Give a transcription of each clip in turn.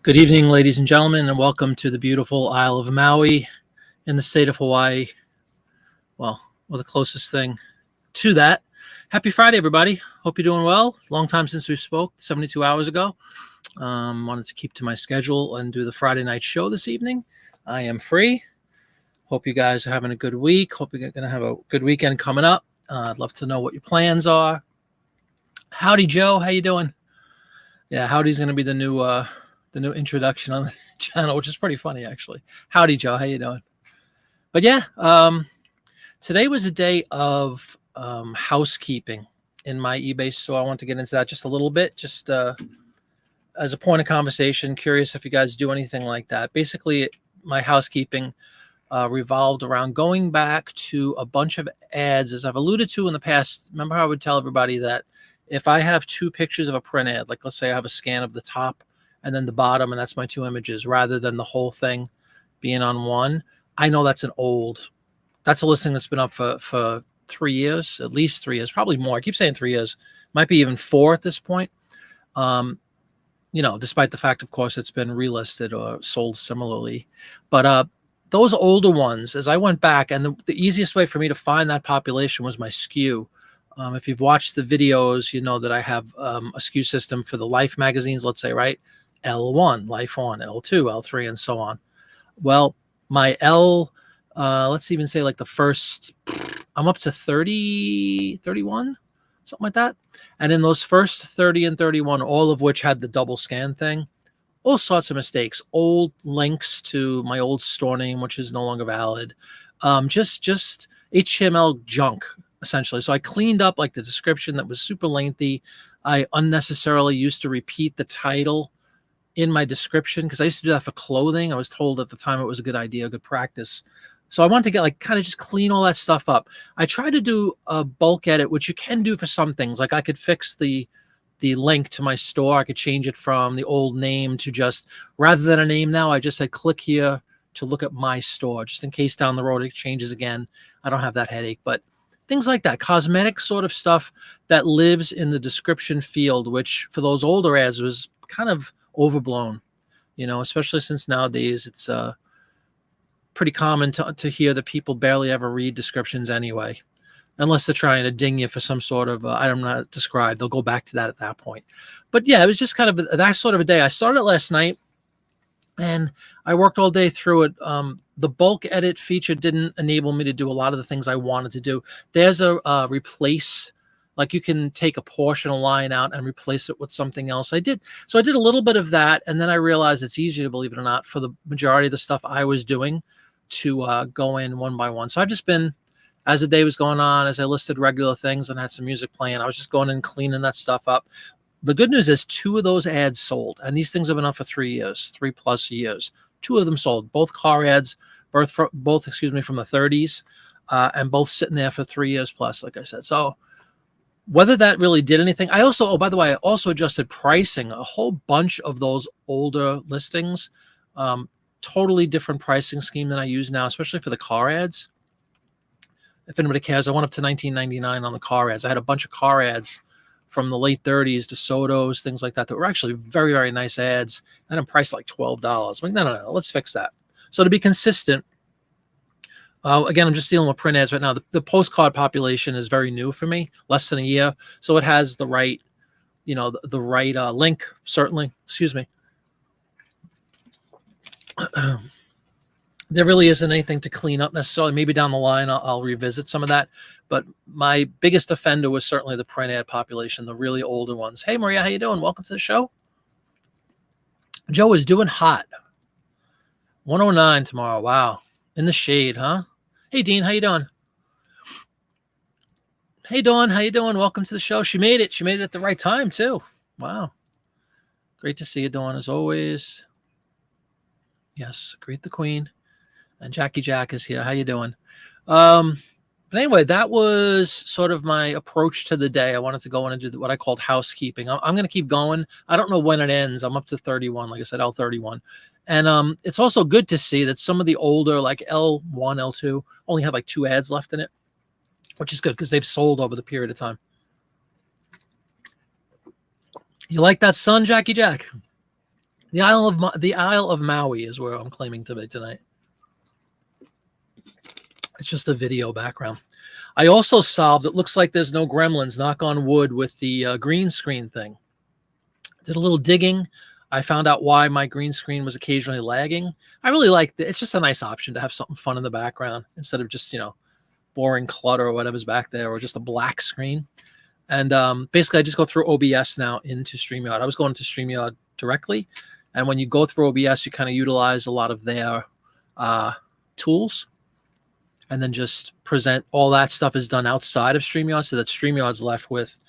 Good evening, ladies and gentlemen, and welcome to the beautiful Isle of Maui in the state of Hawaii. Well, the closest thing to that. Happy Friday, everybody. Hope you're doing well. Long time since we spoke, 72 hours ago. Wanted to keep to my schedule and do the Friday night show this evening. I am free. Hope you guys are having a good week. Hope you're going to have a good weekend coming up. I'd love to know what your plans are. Howdy, Joe. How you doing? Yeah, Howdy's going to be the new introduction on the channel, which is pretty funny, actually. Howdy, Joe. How you doing? But yeah, today was a day of housekeeping in my eBay store. I want to get into that just a little bit, just as a point of conversation. Curious if you guys do anything like that. Basically, my housekeeping revolved around going back to a bunch of ads, as I've alluded to in the past. Remember how I would tell everybody that if I have two pictures of a print ad, like let's say I have a scan of the top and then the bottom, and that's my two images, rather than the whole thing being on one, I know that's a listing that's been up for 3 years, at least 3 years, probably more. I keep saying 3 years, might be even 4 at this point. Despite the fact, of course, it's been relisted or sold similarly. But those older ones, as I went back, and the easiest way for me to find that population was my SKU. If you've watched the videos, you know that I have a SKU system for the Life magazines, let's say, right? L1, Life On, L2, L3, and so on. Well, my let's even say like the first, I'm up to 30, 31, something like that. And in those first 30 and 31, all of which had the double scan thing, all sorts of mistakes, old links to my old store name, which is no longer valid, just HTML junk, essentially. So I cleaned up like the description that was super lengthy. I unnecessarily used to repeat the title in my description because I used to do that for clothing. I was told at the time it was a good idea, a good practice. So I wanted to get kind of just clean all that stuff up. I tried to do a bulk edit, which you can do for some things. Like I could fix the link to my store. I could change it from the old name to just, rather than a name now, I just said click here to look at my store, just in case down the road it changes again. I don't have that headache. But things like that, cosmetic sort of stuff that lives in the description field, which for those older ads was kind of overblown, especially since nowadays it's pretty common to hear that people barely ever read descriptions anyway, unless they're trying to ding you for some sort of item not described. They'll go back to that at that point. But yeah, it was just kind of that sort of a day. I started last night and I worked all day through it. The bulk edit feature didn't enable me to do a lot of the things I wanted to do. There's a replace, like you can take a portion of line out and replace it with something else. I did a little bit of that, and then I realized it's easier, believe it or not, for the majority of the stuff I was doing to go in one by one. So I've just been, as the day was going on, as I listed regular things and had some music playing, I was just going in and cleaning that stuff up. The good news is 2 of those ads sold, and these things have been up for 3 years, 3+ years. 2 of them sold, both car ads, both from the 30s, and both sitting there for 3 years plus, like I said. So whether that really did anything, I also, by the way, I also adjusted pricing. A whole bunch of those older listings, totally different pricing scheme than I use now, especially for the car ads. If anybody cares, I went up to $19.99 on the car ads. I had a bunch of car ads from the late 30s, DeSoto's, things like that were actually very, very nice ads, and I'm priced like $12. I'm like, no, let's fix that. So to be consistent, again, I'm just dealing with print ads right now. The postcard population is very new for me, less than a year. So it has the right, the right link, certainly. Excuse me. There really isn't anything to clean up necessarily. Maybe down the line, I'll revisit some of that. But my biggest offender was certainly the print ad population, the really older ones. Hey, Maria, how you doing? Welcome to the show. Joe is doing hot. 109 tomorrow. Wow. In the shade, huh? Hey, Dean, how you doing? Hey, Dawn, how you doing? Welcome to the show. She made it. She made it at the right time, too. Wow. Great to see you, Dawn, as always. Yes, greet the queen. And Jackie Jack is here. How you doing? But anyway, that was sort of my approach to the day. I wanted to go in and do what I called housekeeping. I'm going to keep going. I don't know when it ends. I'm up to 31, like I said, L31. And it's also good to see that some of the older, like L1, L2, only have like 2 ads left in it, which is good because they've sold over the period of time. You like that sun, Jackie Jack? The Isle of Maui is where I'm claiming to be tonight. It's just a video background. I also solved, it looks like there's no gremlins, knock on wood, with the green screen thing. Did a little digging. I found out why my green screen was occasionally lagging. I really like it. It's just a nice option to have something fun in the background instead of just, boring clutter or whatever's back there, or just a black screen. And basically, I just go through OBS now into StreamYard. I was going to StreamYard directly. And when you go through OBS, you kind of utilize a lot of their tools, and then just present. All that stuff is done outside of StreamYard, so that StreamYard's left with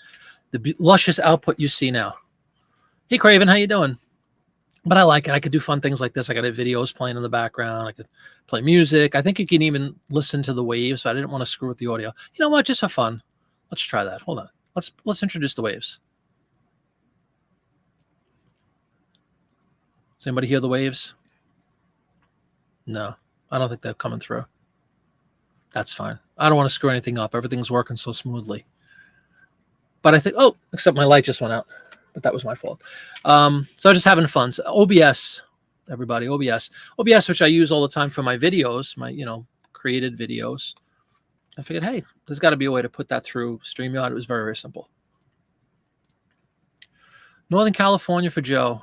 the luscious output you see now. Hey, Craven, how you doing? But I like it. I could do fun things like this. I got videos playing in the background. I could play music. I think you can even listen to the waves, but I didn't want to screw with the audio. You know what? Just for fun. Let's try that. Hold on. Let's introduce the waves. Does anybody hear the waves? No, I don't think they're coming through. That's fine. I don't want to screw anything up. Everything's working so smoothly. But I think, except my light just went out. But that was my fault. So just having fun. So OBS, everybody, OBS, which I use all the time for my videos, my, created videos. I figured, hey, there's got to be a way to put that through StreamYard. It was very, very simple. Northern California for Joe.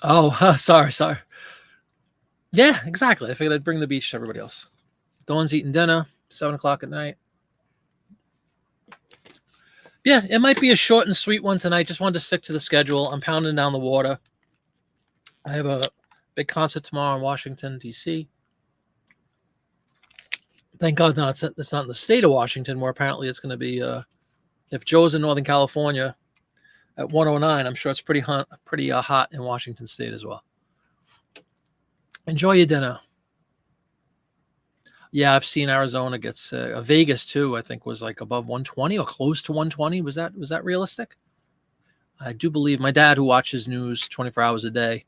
Oh, sorry. Yeah, exactly. I figured I'd bring the beach to everybody else. Dawn's eating dinner, 7 o'clock at night. Yeah, it might be a short and sweet one tonight. Just wanted to stick to the schedule. I'm pounding down the water. I have a big concert tomorrow in Washington, D.C. Thank God it's not in the state of Washington, where apparently it's going to be, if Joe's in Northern California at 109, I'm sure it's pretty hot in Washington State as well. Enjoy your dinner. Yeah, I've seen Arizona gets Vegas too. I think was like above 120 or close to 120. Was that realistic? I do believe my dad, who watches news 24 hours a day,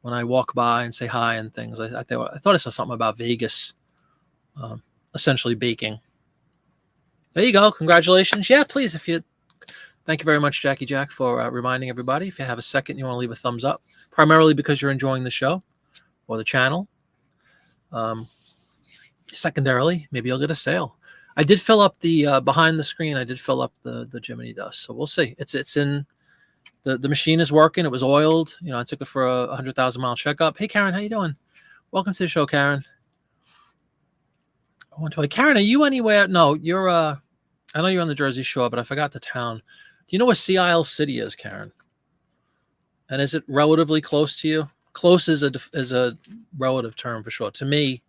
when I walk by and say hi and things, I thought I saw something about Vegas, essentially baking. There you go. Congratulations. Yeah, please. Thank you very much, Jackie Jack, for reminding everybody. If you have a second, you want to leave a thumbs up, primarily because you're enjoying the show or the channel. Secondarily, maybe you'll get a sale. I did fill up the behind the screen. I did fill up the Jiminy dust, so we'll see. It's in the machine is working. It was oiled. I took it for a 100,000-mile checkup. Hey, Karen, how you doing? Welcome to the show, Karen. Karen, are you anywhere? No, you're. I know you're on the Jersey Shore, but I forgot the town. Do you know where Sea Isle City is, Karen? And is it relatively close to you? Close is a relative term for sure. To me,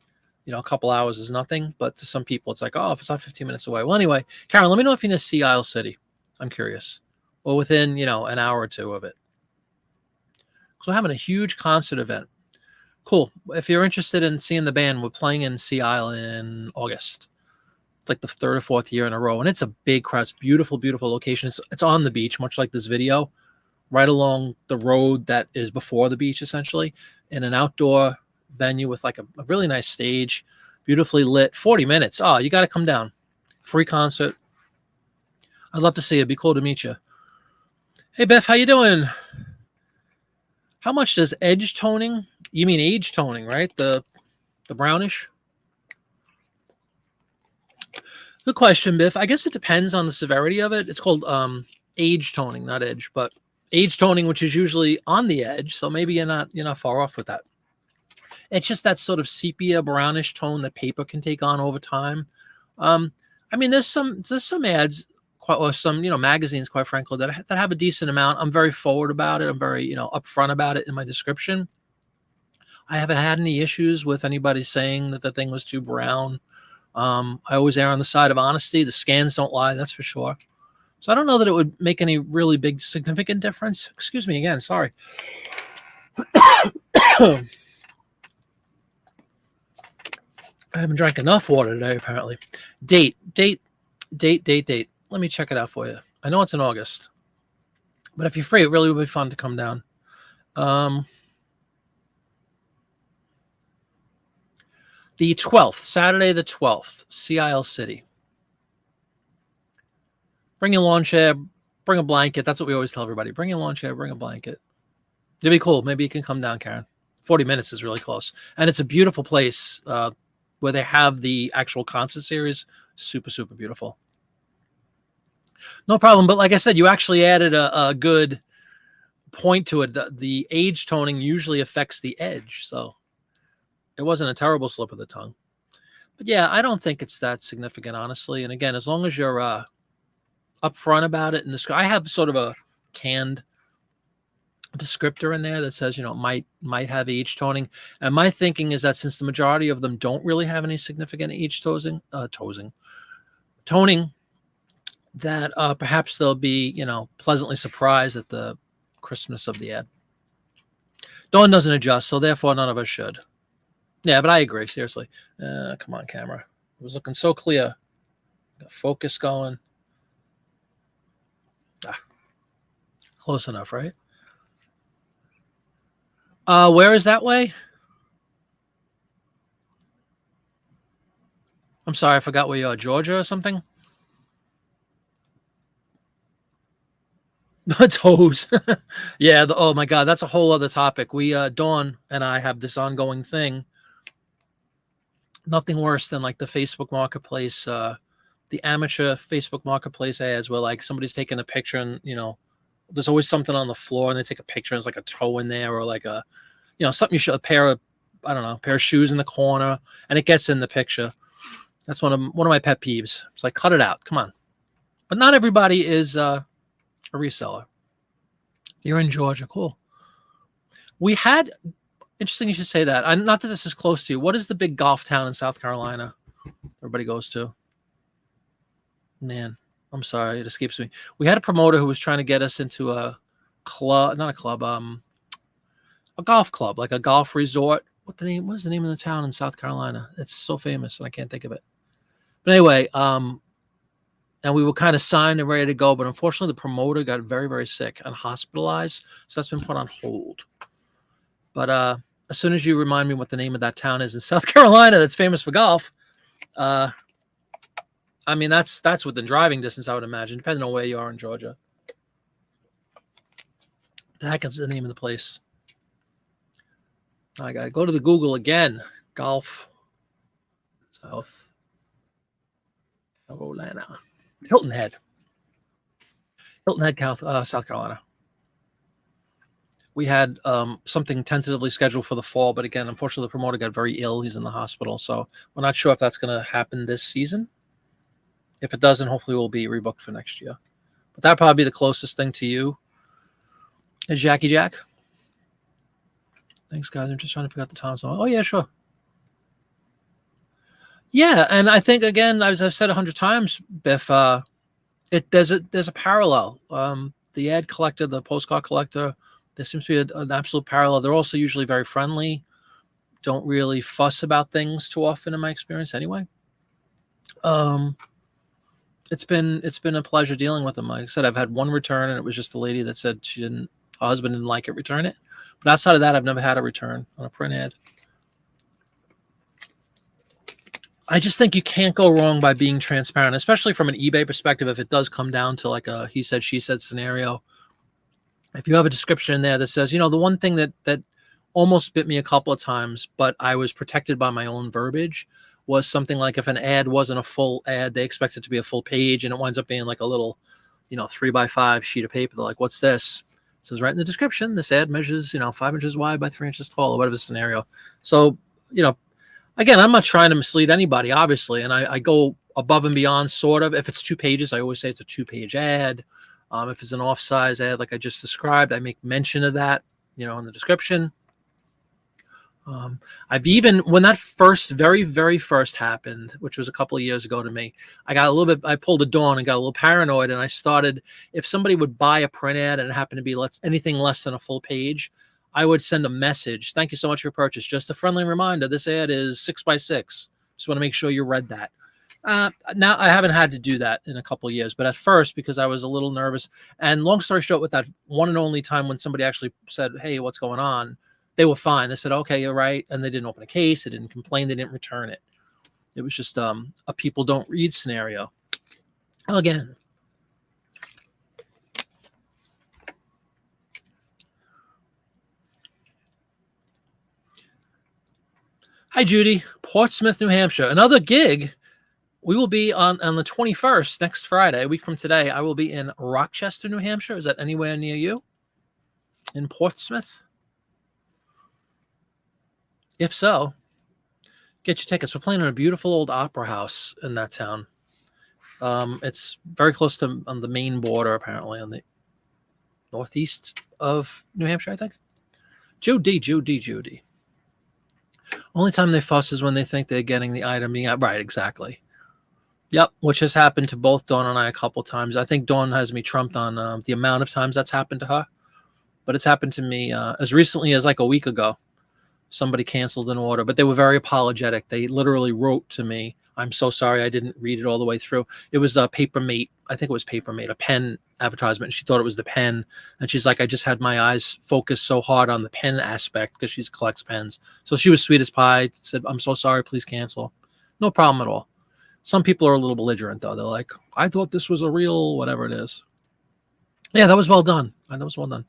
a couple hours is nothing, but to some people, it's like, if it's not 15 minutes away. Well, anyway, Karen, let me know if you're in Sea Isle City. I'm curious. Or within, an hour or two of it. So we're having a huge concert event. Cool. If you're interested in seeing the band, we're playing in Sea Isle in August. It's like the 3rd or 4th year in a row. And it's a big crowd. It's beautiful, beautiful location. It's on the beach, much like this video, right along the road that is before the beach, essentially, in an outdoor venue with like a really nice stage, beautifully lit. 40 minutes. Oh, you got to come down. Free concert. I'd love to see you. It'd be cool to meet you. Hey, Beth, how you doing? How much does edge toning? You mean age toning, right? The brownish? Good question, Biff. I guess it depends on the severity of it. It's called age toning, not edge, but age toning, which is usually on the edge. So maybe you're not far off with that. It's just that sort of sepia brownish tone that paper can take on over time. There's some ads, or some magazines, quite frankly, that have a decent amount. I'm very forward about it. I'm very upfront about it in my description. I haven't had any issues with anybody saying that the thing was too brown. I always err on the side of honesty. The scans don't lie, that's for sure. So I don't know that it would make any really big significant difference. Excuse me again, sorry. I haven't drank enough water today, apparently. Date. Let me check it out for you. I know it's in August, but if you're free, it really would be fun to come down. The 12th, Saturday the 12th, Sea Isle City. Bring your lawn chair, Bring a blanket. That's what we always tell everybody. Bring your lawn chair, bring a blanket. It'd be cool. Maybe you can come down, Karen. 40 minutes is really close. And it's a beautiful place where they have the actual concert series. Super, super beautiful. No problem. But like I said, you actually added a good point to it. The age toning usually affects the edge. So it wasn't a terrible slip of the tongue. But yeah, I don't think it's that significant, honestly. And again, as long as you're upfront about it, and I have sort of a canned descriptor in there that says, might have age toning. And my thinking is that since the majority of them don't really have any significant age toning, that perhaps they'll be, pleasantly surprised at the crispness of the ad. Dawn doesn't adjust, so therefore none of us should. Yeah, but I agree, seriously. Come on, camera. It was looking so clear. Got focus going. Close enough, right? Where is that way? I'm sorry, I forgot where you are. Georgia or something? Toes. Yeah, oh my God, that's a whole other topic. Dawn and I have this ongoing thing. Nothing worse than like the Facebook Marketplace, the amateur Facebook Marketplace ads where like somebody's taking a picture and, there's always something on the floor and they take a picture and there's like a toe in there or like something you should, a pair of shoes in the corner and it gets in the picture. That's one of my pet peeves. It's like, cut it out. Come on. But not everybody is a reseller. You're in Georgia. Cool. We had, interesting you should say that. Not that this is close to you. What is the big golf town in South Carolina everybody goes to? Man, I'm sorry. It escapes me. We had a promoter who was trying to get us into a club, not a club, a golf club, like a golf resort. What is the name of the town in South Carolina? It's so famous and I can't think of it. But anyway, and we were kind of signed and ready to go, but unfortunately the promoter got very, very sick and hospitalized. So that's been put on hold. But as soon as you remind me what the name of that town is in South Carolina that's famous for golf, I mean, that's within driving distance, I would imagine, depending on where you are in Georgia. The heck is the name of the place? I got to go to the Google again. Golf, South Carolina. Hilton Head, South Carolina. We had something tentatively scheduled for the fall, but again, unfortunately, the promoter got very ill. He's in the hospital, so we're not sure if that's going to happen this season. If it doesn't, hopefully we'll be rebooked for next year. But that'd probably be the closest thing to you. Is Jackie Jack? Thanks, guys. I'm just trying to figure out the time zone. Oh, yeah, sure. Yeah, and I think, again, as I've said 100 times, Biff, there's a parallel. The ad collector, the postcard collector, there seems to be an absolute parallel. They're also usually very friendly, don't really fuss about things too often in my experience anyway. It's been a pleasure dealing with them. Like I said, I've had one return, and it was just a lady that said her husband didn't like it, return it. But outside of that, I've never had a return on a print ad. I just think you can't go wrong by being transparent, especially from an eBay perspective. If it does come down to like a he said, she said scenario, if you have a description in there that says, the one thing that almost bit me a couple of times, but I was protected by my own verbiage, was something like if an ad wasn't a full ad, they expect it to be a full page, and it winds up being like a little, 3x5 sheet of paper. They're like, what's this? It says right in the description, this ad measures, 5 inches wide by 3 inches tall, or whatever the scenario. So, again, I'm not trying to mislead anybody, obviously, and I go above and beyond, sort of. If it's 2 pages, I always say it's a 2-page ad. If it's an off-size ad, like I just described, I make mention of that, in the description. I've even, when that very, very first happened, which was a couple of years ago to me, I pulled a Dawn and got a little paranoid, and I started, if somebody would buy a print ad and it happened to be anything less than a full page, I would send a message. Thank you so much for your purchase. Just a friendly reminder, this ad is 6x6. Just want to make sure you read that. Now I haven't had to do that in a couple of years, but at first, because I was a little nervous, and long story short, with that one and only time when somebody actually said, hey, what's going on? They were fine. They said, okay, you're right. And they didn't open a case. They didn't complain. They didn't return it. It was just a people don't read scenario. Again, Hi, Judy. Portsmouth, New Hampshire. Another gig. We will be on the 21st, next Friday, a week from today. I will be in Rochester, New Hampshire. Is that anywhere near you? In Portsmouth? If so, get your tickets. We're playing in a beautiful old opera house in that town. It's very close to on the Maine border, apparently, on the northeast of New Hampshire, I think. Judy. Only time they fuss is when they think they're getting the item being right. Exactly. Yep, which has happened to both Dawn and I a couple times. I think Dawn has me trumped on the amount of times that's happened to her, but it's happened to me as recently as like a week ago. Somebody canceled an order, but they were very apologetic. They literally wrote to me, "I'm so sorry, I didn't read it all the way through." It was a Papermate. I think it was Papermate, a pen advertisement. And she thought it was the pen, and she's like, "I just had my eyes focused so hard on the pen aspect because she collects pens." So she was sweet as pie. Said, "I'm so sorry, please cancel." No problem at all. Some people are a little belligerent, though. They're like, "I thought this was a real whatever it is." Yeah, that was well done. That was well done.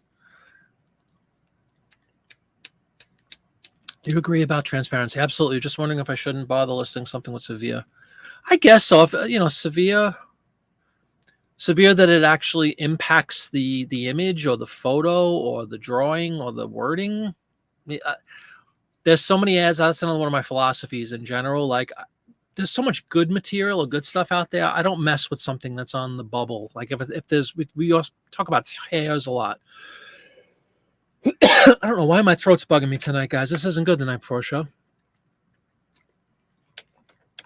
Do you agree about transparency? Absolutely. Just wondering if I shouldn't bother listing something with severe. I guess so. If severe that it actually impacts the image or the photo or the drawing or the wording. There's so many ads. That's another one of my philosophies in general. Like, there's so much good material or good stuff out there. I don't mess with something that's on the bubble. Like if there's, we also talk about hairs a lot. I don't know why my throat's bugging me tonight, guys. This isn't good the night before a show.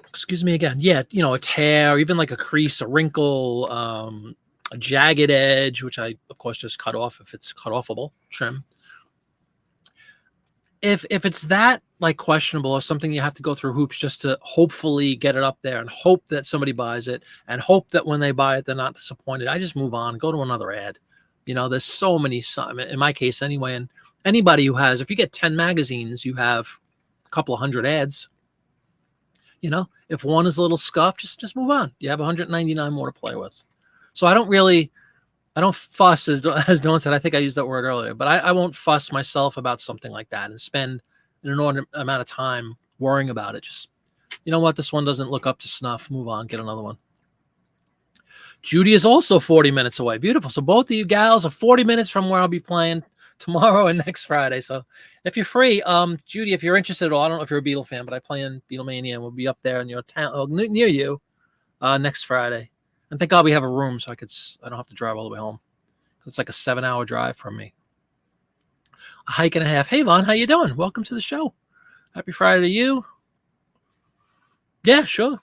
Excuse me again. Yeah, a tear, even like a crease, a wrinkle, a jagged edge, which I, of course, just cut off if it's cut offable, trim. If it's that like questionable or something you have to go through hoops just to hopefully get it up there and hope that somebody buys it and hope that when they buy it, they're not disappointed, I just move on, go to another ad. There's so many, in my case anyway, and anybody who has, if you get 10 magazines, you have a couple of hundred ads. If one is a little scuffed, just move on. You have 199 more to play with. So I don't fuss, as Dawn said. I think I used that word earlier, but I won't fuss myself about something like that and spend an inordinate amount of time worrying about it. Just, what? This one doesn't look up to snuff. Move on. Get another one. Judy is also 40 minutes away. Beautiful. So both of you gals are 40 minutes from where I'll be playing tomorrow and next Friday. So if you're free, Judy, if you're interested at all, I don't know if you're a Beatle fan, but I play in Beatlemania and we'll be up there in your town, near you, next Friday. And thank God we have a room so I don't have to drive all the way home. It's like a 7-hour drive from me. A hike and a half. Hey, Vaughn, how you doing? Welcome to the show. Happy Friday to you. Yeah, sure.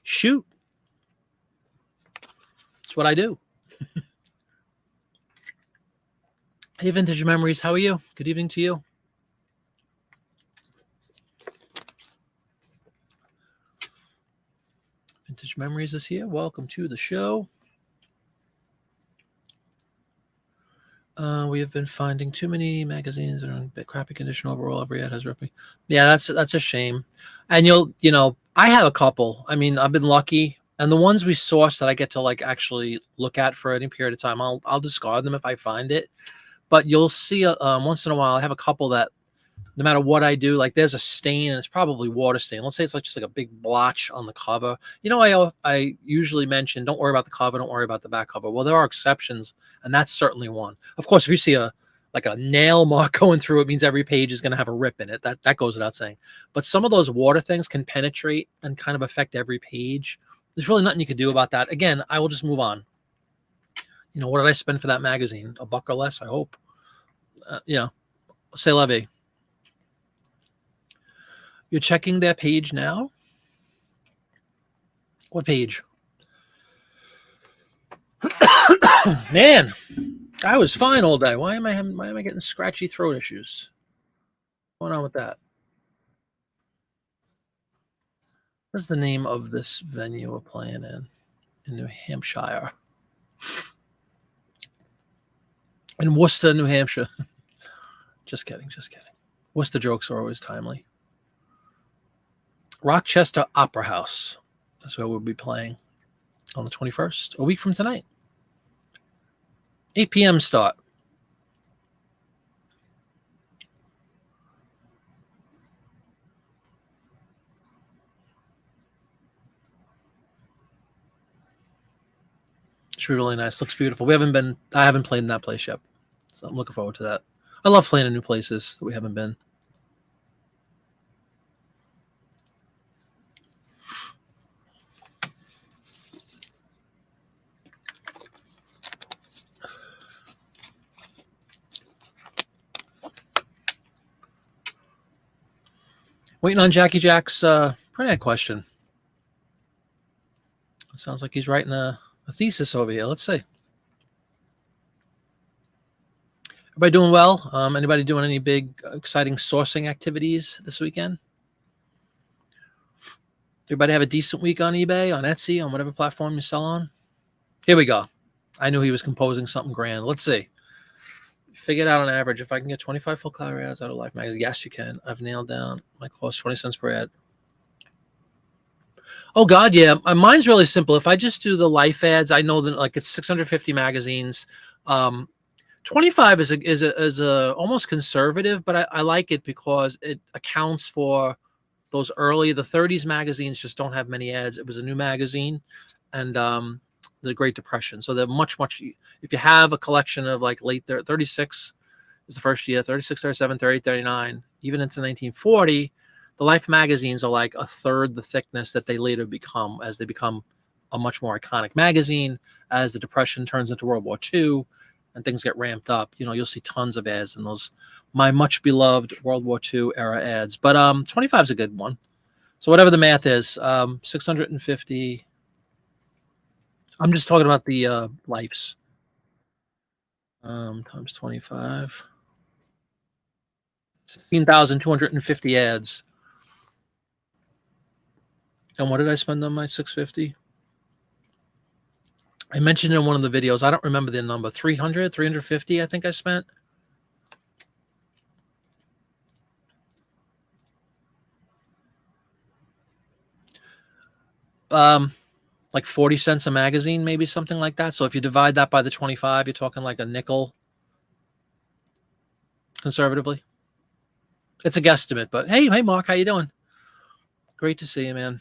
Shoot. That's what I do. Hey, Vintage Memories, how are you? Good evening to you. Vintage Memories is here. Welcome to the show. We have been finding too many magazines that are in crappy condition overall. Every ad has ripping. Yeah, that's a shame. And I have a couple. I mean, I've been lucky, and the ones we source that I get to like actually look at for any period of time, I'll discard them if I find it. But you'll see once in a while, I have a couple that no matter what I do, like there's a stain and it's probably water stain. Let's say it's like just like a big blotch on the cover. I usually mention, don't worry about the cover, don't worry about the back cover. Well, there are exceptions, and that's certainly one. Of course, if you see a nail mark going through, it means every page is going to have a rip in it. That goes without saying. But some of those water things can penetrate and kind of affect every page. There's really nothing you can do about that. Again, I will just move on. What did I spend for that magazine? $1 or less, I hope. C'est la vie. You're checking their page now? What page? Man, I was fine all day. Why am I getting scratchy throat issues? What's going on with that? What's the name of this venue we're playing in New Hampshire? In Worcester, New Hampshire. Just kidding. Worcester jokes are always timely. Rochester Opera House. That's where we'll be playing on the 21st, a week from tonight. 8 p.m. start. should be really nice. Looks beautiful. I haven't played in that place yet, so I'm looking forward to that. I love playing in new places that we haven't been. Waiting on Jackie Jack's printout question. It sounds like he's writing a thesis over here. Let's see. Everybody doing well? Anybody doing any big, exciting sourcing activities this weekend? Everybody have a decent week on eBay, on Etsy, on whatever platform you sell on? Here we go. I knew he was composing something grand. Let's see. Figure it out on average. If I can get 25 full color ads out of Life magazine, yes, you can. I've nailed down my cost 20 cents per ad. Oh God, yeah. Mine's really simple. If I just do the Life ads, I know that like it's 650 magazines. 25 is a almost conservative, but I like it because it accounts for those early. The 30s magazines just don't have many ads. It was a new magazine, and the Great Depression. So they're much. If you have a collection of like late 36 is the first year, 36, 37, 30, 39, even into 1940, the Life magazines are like a third the thickness that they later become as they become a much more iconic magazine. As the Depression turns into World War II and things get ramped up, you'll see tons of ads in those, my much beloved World War II era ads. But 25 is a good one. So whatever the math is, 650. I'm just talking about the Lifes. Times 25. 16,250 ads. And what did I spend on my 650? I mentioned in one of the videos, I don't remember the number, 300, 350, I think I spent. Like 40 cents a magazine, maybe something like that. So if you divide that by the 25, you're talking like a nickel conservatively. It's a guesstimate, but hey, Mark, how you doing? Great to see you, man.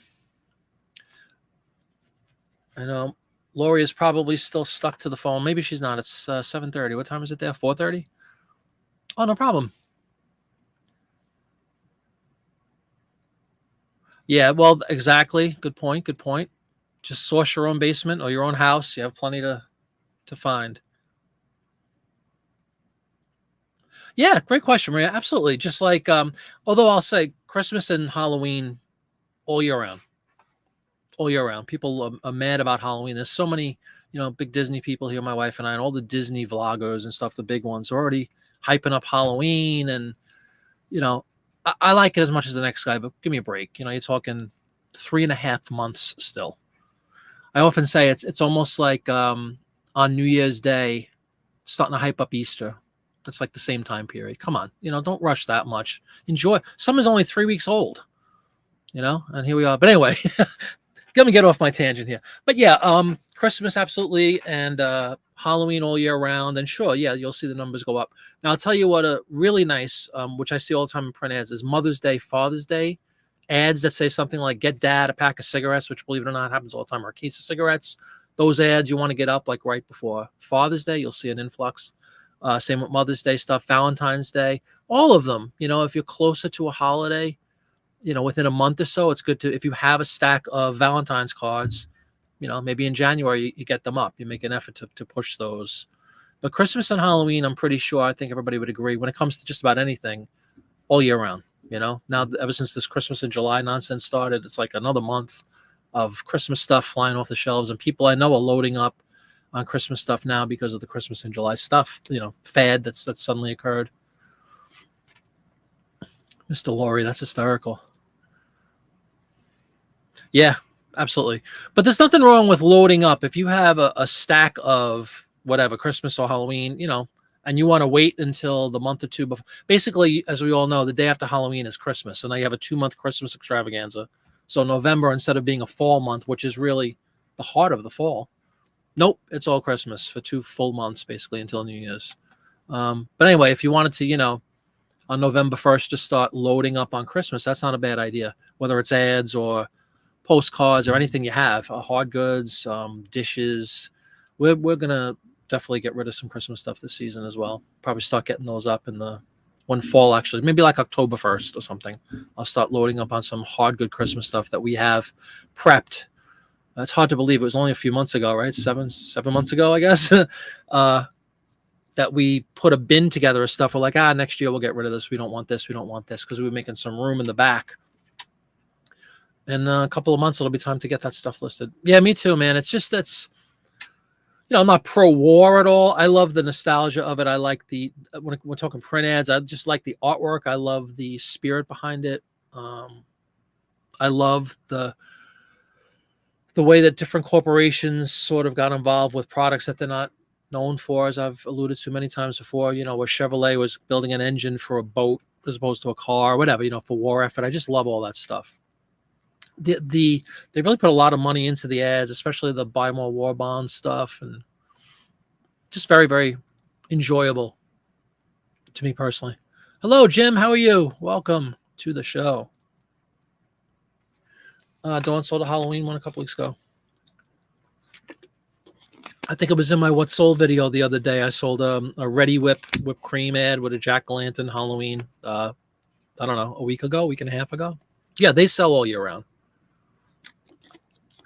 I know Lori is probably still stuck to the phone. Maybe she's not. It's 7:30. What time is it there? 4:30? Oh, no problem. Yeah, well, exactly. Good point. Just source your own basement or your own house. You have plenty to find. Yeah, great question, Maria. Absolutely. Just like, although I'll say Christmas and Halloween all year round. All year round. People are mad about Halloween. There's so many, big Disney people here, my wife and I, and all the Disney vloggers and stuff, the big ones are already hyping up Halloween. And, I like it as much as the next guy, but give me a break. You're talking 3.5 months still. I often say it's almost like on New Year's Day, starting to hype up Easter. It's like the same time period. Come on, don't rush that much. Enjoy. Summer's only 3 weeks old, and here we are. But anyway, let me get off my tangent here. But yeah, Christmas absolutely, and Halloween all year round. And sure, yeah, you'll see the numbers go up. Now I'll tell you what a really nice, which I see all the time in print ads, is Mother's Day, Father's Day ads that say something like "Get Dad a pack of cigarettes," which, believe it or not, happens all the time, or a case of cigarettes. Those ads you want to get up like right before Father's Day. You'll see an influx. Same with Mother's Day stuff, Valentine's Day, all of them. If you're closer to a holiday, within a month or so, it's good to, if you have a stack of Valentine's cards, maybe in January you get them up. You make an effort to push those. But Christmas and Halloween, I'm pretty sure, I think everybody would agree, when it comes to just about anything, all year round. Now, ever since this Christmas in July nonsense started, it's like another month of Christmas stuff flying off the shelves, and people I know are loading up on Christmas stuff now because of the Christmas in July stuff, fad that's suddenly occurred. Mr. Laurie, that's hysterical. Yeah, absolutely. But there's nothing wrong with loading up. If you have a stack of whatever, Christmas or Halloween, and you want to wait until the month or two before. Basically, as we all know, the day after Halloween is Christmas. So now you have a 2-month Christmas extravaganza. So November, instead of being a fall month, which is really the heart of the fall, nope, it's all Christmas for 2 full months, basically, until New Year's. But anyway, if you wanted to, on November 1st, just start loading up on Christmas, that's not a bad idea. Whether it's ads or postcards or anything you have, hard goods, dishes, we're gonna definitely get rid of some Christmas stuff this season as well. Probably start getting those up in the when fall, actually, maybe like October 1st or something. I'll start loading up on some hard good Christmas stuff that we have prepped. It's hard to believe it was only a few months ago, right? Seven months ago, I guess. That we put a bin together of stuff. We're like, next year we'll get rid of this. We don't want this. We don't want this, because we were making some room in the back. In a couple of months, it'll be time to get that stuff listed. Yeah, me too, man. It's just I'm not pro-war at all. I love the nostalgia of it. I like when we're talking print ads, I just like the artwork. I love the spirit behind it. I love the way that different corporations sort of got involved with products that they're not known for, as I've alluded to many times before, where Chevrolet was building an engine for a boat as opposed to a car, or whatever, for war effort. I just love all that stuff. They really put a lot of money into the ads, especially the buy more war bonds stuff, and just very, very enjoyable to me personally. Hello, Jim. How are you? Welcome to the show. Dawn sold a Halloween one a couple weeks ago. I think it was in my What Sold video the other day. I sold a Ready whipped cream ad with a jack-o'-lantern Halloween. I don't know, a week and a half ago. Yeah, they sell all year round.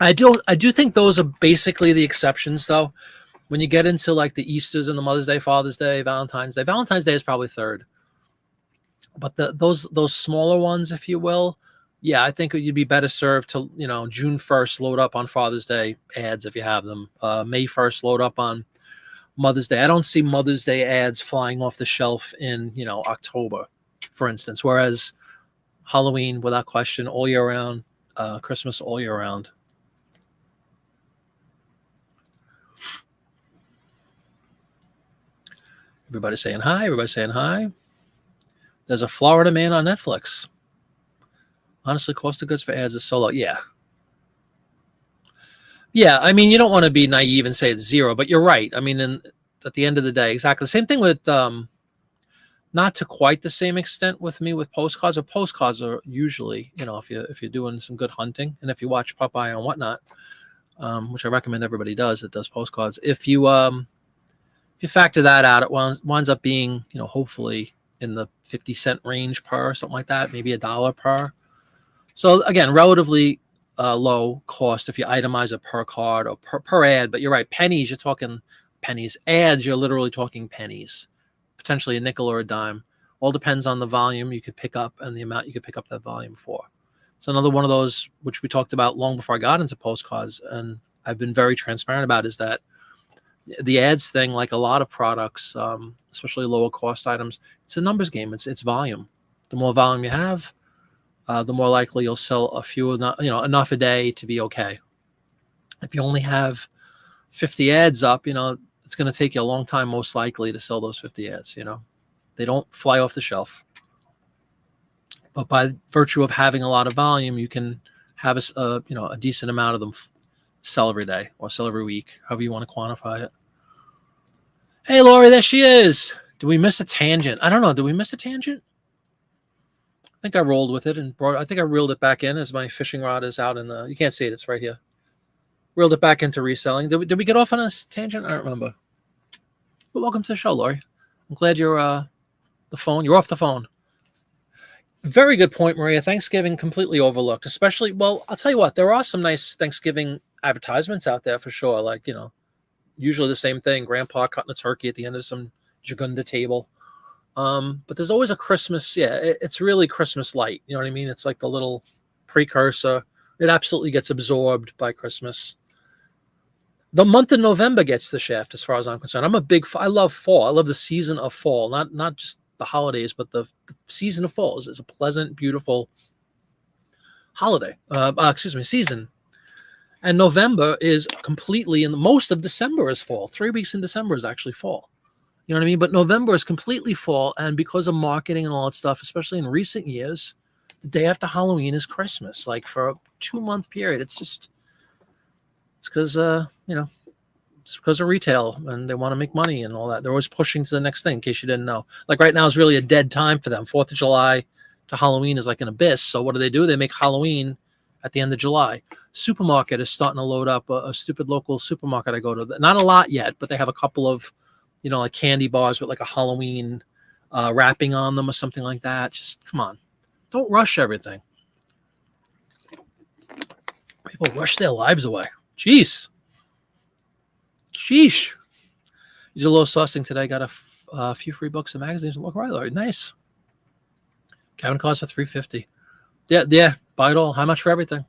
I do think those are basically the exceptions, though. When you get into like the Easters and the Mother's Day, Father's Day, Valentine's Day is probably third. But those smaller ones, if you will, yeah, I think you'd be better served to, June 1st load up on Father's Day ads if you have them. May 1st load up on Mother's Day. I don't see Mother's Day ads flying off the shelf in, October, for instance, whereas Halloween, without question, all year round, Christmas all year round. Everybody's saying hi. There's a Florida Man on Netflix. Honestly, cost of goods for ads is so low. Yeah. I mean, you don't want to be naive and say it's zero, but you're right. I mean, at the end of the day, exactly the same thing with, not to quite the same extent with me with postcards. Or postcards are usually, if you're doing some good hunting, and if you watch Popeye and whatnot, which I recommend everybody does that does postcards. If you factor that out, it winds up being, hopefully in the 50-cent range per, something like that, maybe $1 per. So again, relatively low cost if you itemize it per card or per ad. But you're right, pennies, you're talking pennies. Ads, you're literally talking pennies, potentially a nickel or a dime. All depends on the volume you could pick up and the amount you could pick up that volume for. So another one of those, which we talked about long before I got into postcards, and I've been very transparent about, is that the ads thing, like a lot of products, especially lower cost items, it's a numbers game. It's volume. The more volume you have, the more likely you'll sell a few, enough a day to be okay. If you only have 50 ads up, it's going to take you a long time, most likely, to sell those 50 ads. They don't fly off the shelf. But by virtue of having a lot of volume, you can have a decent amount of them sell every day or sell every week, however you want to quantify it. Hey, Lori, there she is. Did we miss a tangent? I don't know. Did we miss a tangent? I think I rolled with it and I think I reeled it back in as my fishing rod is out in the, you can't see it, it's right here. Reeled it back into reselling. Did we get off on a tangent? I don't remember. But welcome to the show, Lori. I'm glad you're off the phone. Very good point, Maria. Thanksgiving completely overlooked, especially, well, I'll tell you what, there are some nice Thanksgiving advertisements out there for sure. Like, usually the same thing, grandpa cutting a turkey at the end of some Jagunda table. But there's always a Christmas. Yeah, it's really Christmas light. You know what I mean? It's like the little precursor. It absolutely gets absorbed by Christmas. The month of November gets the shaft, as far as I'm concerned. I love fall. I love the season of fall, not just the holidays, but the season of fall is a pleasant, beautiful holiday. Season. And November is completely, and most of December is fall. 3 weeks in December is actually fall. You know what I mean? But November is completely fall. And because of marketing and all that stuff, especially in recent years, the day after Halloween is Christmas. Like for a 2-month period, it's because, it's because of retail and they want to make money and all that. They're always pushing to the next thing, in case you didn't know. Like right now is really a dead time for them. 4th of July to Halloween is like an abyss. So what do? They make Halloween at the end of July. Supermarket is starting to load up. A stupid local supermarket I go to. Not a lot yet, but they have a couple of, like candy bars with like a Halloween wrapping on them or something like that. Just come on. Don't rush everything. People rush their lives away. Jeez. Sheesh. You did a little sourcing today. Got a few free books and magazines. Look right. Nice. Cabinet cards for $350. Yeah. Buy it all. How much for everything?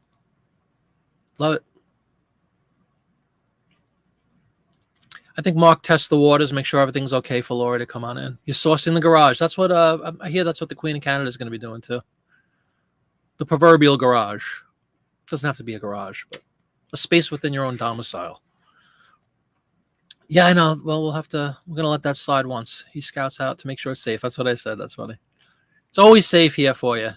Love it. I think Mark tests the waters, make sure everything's okay for Laura to come on in. You're sourcing the garage. That's what I hear. That's what the Queen of Canada is going to be doing too. The proverbial garage. Doesn't have to be a garage, but a space within your own domicile. Yeah, I know. Well, we're going to let that slide once. He scouts out to make sure it's safe. That's what I said. That's funny. It's always safe here for you.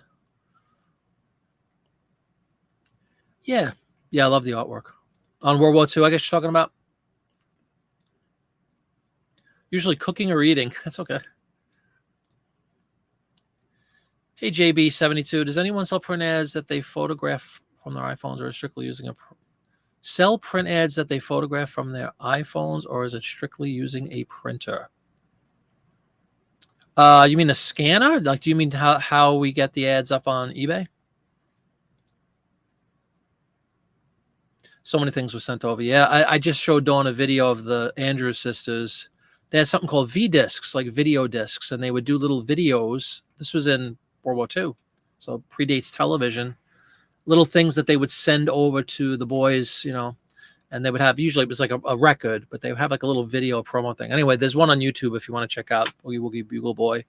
Yeah. Yeah, I love the artwork. On World War II, I guess you're talking about? Usually cooking or eating. That's okay. Hey, JB72. Does anyone sell print ads that they photograph from their iPhones, or is strictly using sell print ads that they photograph from their iPhones, or is it strictly using a printer? You mean a scanner? Like, do you mean how we get the ads up on eBay? So many things were sent over. Yeah, I just showed Dawn a video of the Andrews sisters. They had something called V-discs, like video discs, and they would do little videos. This was in World War II, so predates television. Little things that they would send over to the boys, and they would have, usually it was like a record, but they would have like a little video promo thing. Anyway, there's one on YouTube if you want to check out Boogie Woogie Bugle Boy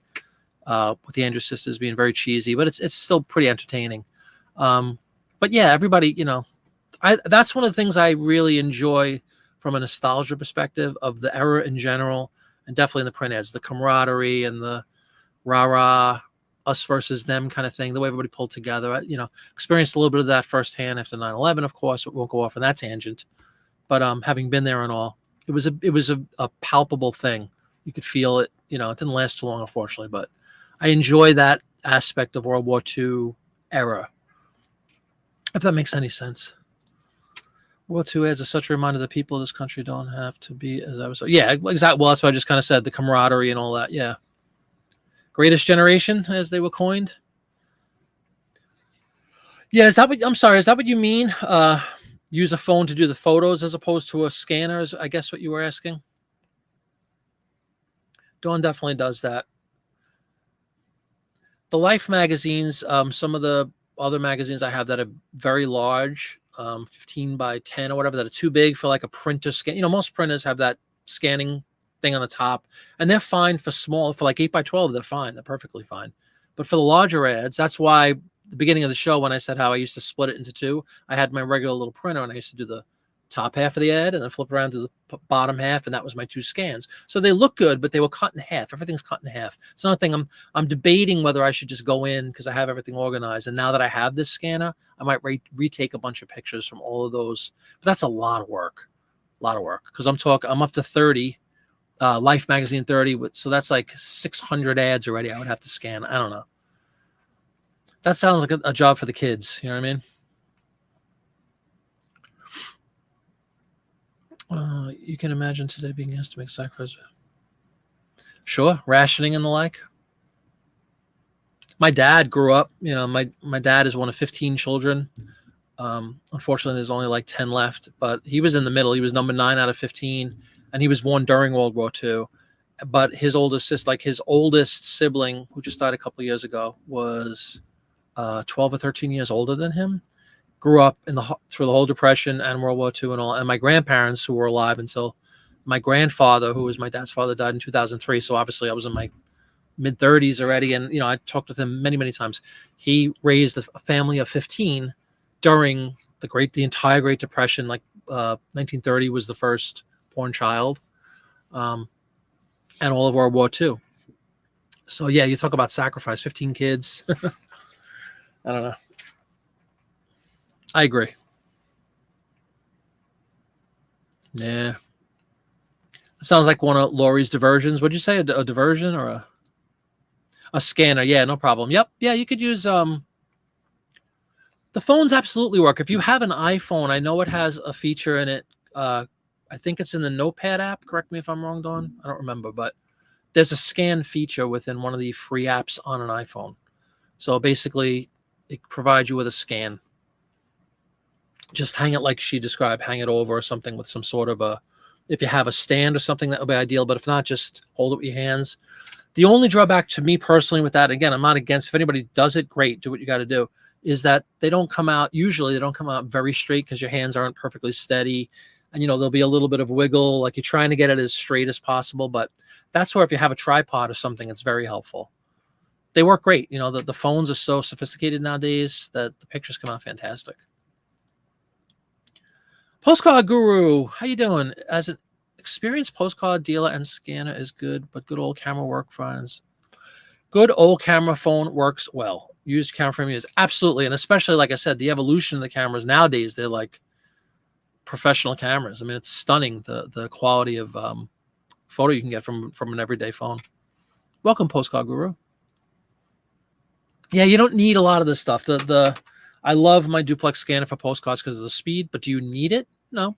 with the Andrews sisters being very cheesy, but it's still pretty entertaining. But yeah, everybody, that's one of the things I really enjoy from a nostalgia perspective of the era in general, and definitely in the print ads, the camaraderie and the rah-rah, us versus them kind of thing, the way everybody pulled together. Experienced a little bit of that firsthand after 9/11, of course. It won't go off on that tangent. But having been there and all, it was a palpable thing. You could feel it. It didn't last too long, unfortunately, but I enjoy that aspect of World War II era, if that makes any sense. World War II ads are such a reminder that people of this country don't have to be as I was. Yeah, exactly. Well, that's what I just kind of said, the camaraderie and all that. Yeah. Greatest generation, as they were coined. Yeah, is that what you mean? Use a phone to do the photos as opposed to a scanner, is I guess what you were asking? Dawn definitely does that. The Life magazines, some of the other magazines I have that are very large, 15 by 10 or whatever, that are too big for like a printer scan. Most printers have that scanning thing on the top, and they're fine for small, for like 8 by 12, they're fine. They're perfectly fine. But for the larger ads, that's why the beginning of the show, when I said how I used to split it into two, I had my regular little printer and I used to do the top half of the ad and then flip around to the bottom half, and that was my two scans. So they look good, but they were cut in half. Everything's cut in half. It's another thing I'm debating whether I should just go in because I have everything organized. And now that I have this scanner, I might retake a bunch of pictures from all of those. But that's a lot of work. Because I'm up to 30. Life magazine 30, so that's like 600 ads already I would have to scan. I don't know. That sounds like a job for the kids. You know what I mean? You can imagine today being asked to make sacrifices. Sure, rationing and the like. My dad grew up, my dad is one of 15 children. Unfortunately, there's only like 10 left, but he was in the middle. He was number 9 out of 15. And he was born during World War II. But his oldest sibling, who just died a couple of years ago, was 12 or 13 years older than him. Grew up through the whole Depression and World War II and all. And my grandparents, who were alive until my grandfather, who was my dad's father, died in 2003. So obviously I was in my mid-30s already. And, I talked with him many, many times. He raised a family of 15 during the entire Great Depression. Like 1930 was the first born child, and all of World War II. So yeah, you talk about sacrifice, 15 kids. I don't know. I agree. Yeah. It sounds like one of Lori's diversions. What'd you say? A diversion or a scanner? Yeah, no problem. Yep. Yeah, you could use The phones absolutely work. If you have an iPhone, I know it has a feature in it. I think it's in the Notepad app. Correct me if I'm wrong, Dawn. I don't remember, but there's a scan feature within one of the free apps on an iPhone. So basically, it provides you with a scan. Just hang it like she described, hang it over or something with some sort of a, if you have a stand or something, that would be ideal. But if not, just hold it with your hands. The only drawback to me personally with that, again, I'm not against, if anybody does it, great, do what you got to do, is that they don't come out, usually they don't come out very straight because your hands aren't perfectly steady. And, there'll be a little bit of wiggle, like you're trying to get it as straight as possible. But that's where if you have a tripod or something, it's very helpful. They work great. The phones are so sophisticated nowadays that the pictures come out fantastic. Postcard Guru, how you doing? As an experienced postcard dealer and scanner is good, but good old camera work finds. Good old camera phone works well. Used camera frame is absolutely, and especially like I said, the evolution of the cameras nowadays, they're like professional cameras. I mean, it's stunning the quality of photo you can get from an everyday phone. Welcome, Postcard Guru. Yeah, you don't need a lot of this stuff. I love my duplex scanner for postcards because of the speed, but do you need it? No.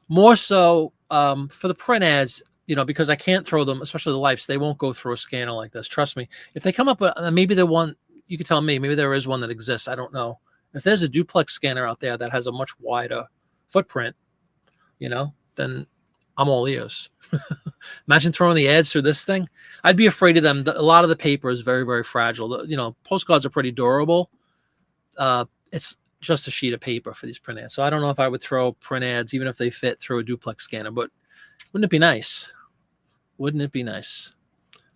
More so for the print ads, because I can't throw them, especially the Lifes, they won't go through a scanner like this. Trust me. If they come up with, maybe the one, you can tell me, maybe there is one that exists. I don't know. If there's a duplex scanner out there that has a much wider footprint, then I'm all ears. Imagine throwing the ads through this thing. I'd be afraid of them. A lot of the paper is very, very fragile. Postcards are pretty durable. It's just a sheet of paper for these print ads. So I don't know if I would throw print ads, even if they fit through a duplex scanner, but wouldn't it be nice? Wouldn't it be nice?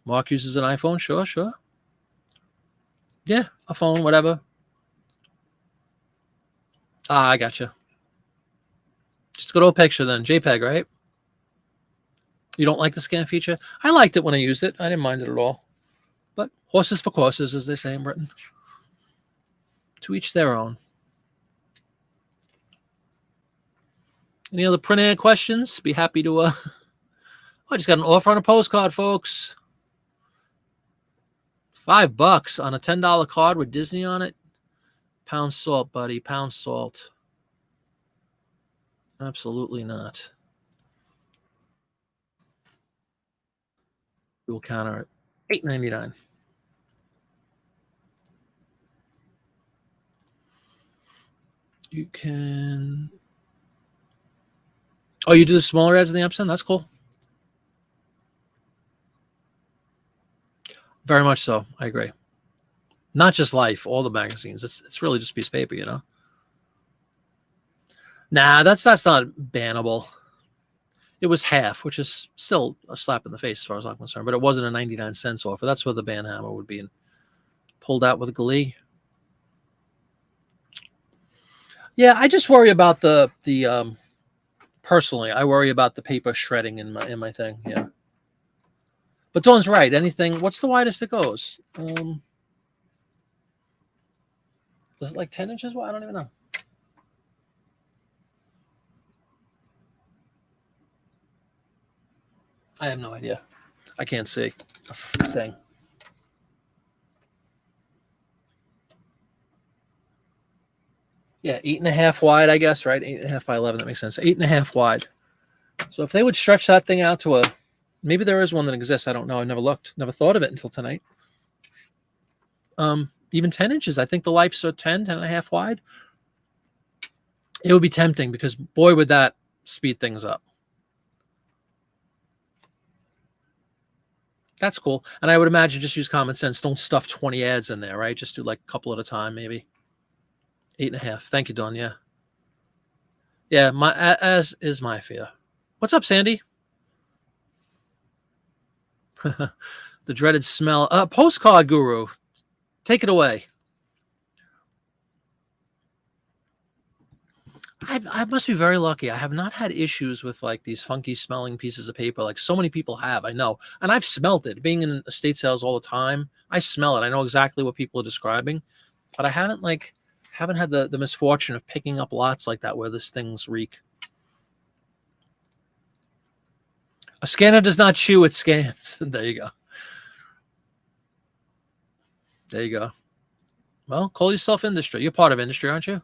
Mark uses an iPhone. Sure. Yeah, a phone, whatever. I gotcha. Just a good old picture then. JPEG, right? You don't like the scan feature? I liked it when I used it. I didn't mind it at all. But horses for courses, as they say in Britain. To each their own. Any other print ad questions? Be happy to... I just got an offer on a postcard, folks. $5 on a $10 card with Disney on it. Pound salt, buddy. Pound salt. Absolutely not. We'll counter it. $8.99. You can... Oh, you do the smaller ads in the upsend? That's cool. Very much so. I agree. Not just Life, all the magazines. It's really just a piece of paper, Nah, that's not bannable. It was half, which is still a slap in the face as far as I'm concerned, but it wasn't a 99 cents offer. That's where the ban hammer would be pulled out with glee. Yeah, I just worry about the personally, I worry about the paper shredding in my thing. Yeah. But Dawn's right. Anything, what's the widest it goes? Is it like 10 inches? Well, I don't even know. I have no idea. I can't see a thing. Yeah, 8.5 wide, I guess, right? 8.5 by 11. That makes sense. 8.5 wide. So if they would stretch that thing out to maybe there is one that exists. I don't know. I never looked. Never thought of it until tonight. Even 10 inches. I think the Lifes are 10.5 wide. It would be tempting because boy, would that speed things up. That's cool. And I would imagine just use common sense. Don't stuff 20 ads in there, right? Just do like a couple at a time, maybe. 8.5. Thank you, Dawn. Yeah. Yeah, as is my fear. What's up, Sandy? The dreaded smell. Postcard Guru. Take it away. I must be very lucky. I have not had issues with like these funky smelling pieces of paper like so many people have. I know. And I've smelt it. Being in estate sales all the time, I smell it. I know exactly what people are describing. But I haven't had the misfortune of picking up lots like that where this thing's reek. A scanner does not chew, it scans. There you go. There you go. Well, call yourself industry. You're part of industry, aren't you?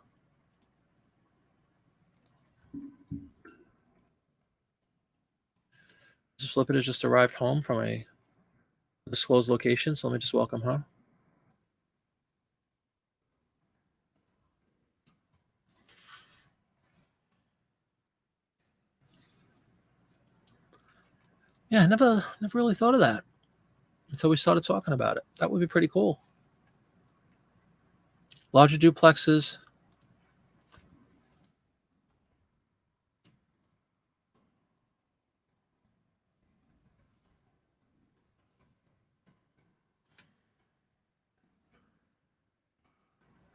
This flipper has just arrived home from a disclosed location, so let me just welcome her. Yeah, I never really thought of that until we started talking about it. That would be pretty cool. Larger duplexes.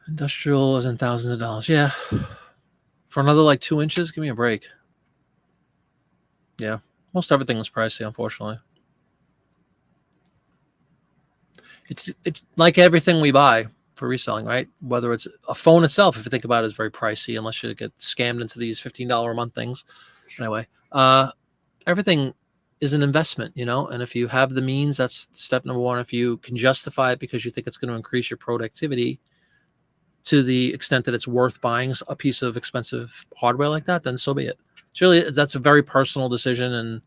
Industrial isn't thousands of dollars. Yeah. For another like 2 inches, give me a break. Yeah. Most everything is pricey, unfortunately. It's like everything we buy for reselling, right? Whether it's a phone itself, if you think about it, is very pricey unless you get scammed into these $15 a month things. Anyway, everything is an investment, you know, and if you have the means, that's step number one. If you can justify it because you think it's going to increase your productivity to the extent that it's worth buying a piece of expensive hardware like that, then so be it. It's really, that's a very personal decision and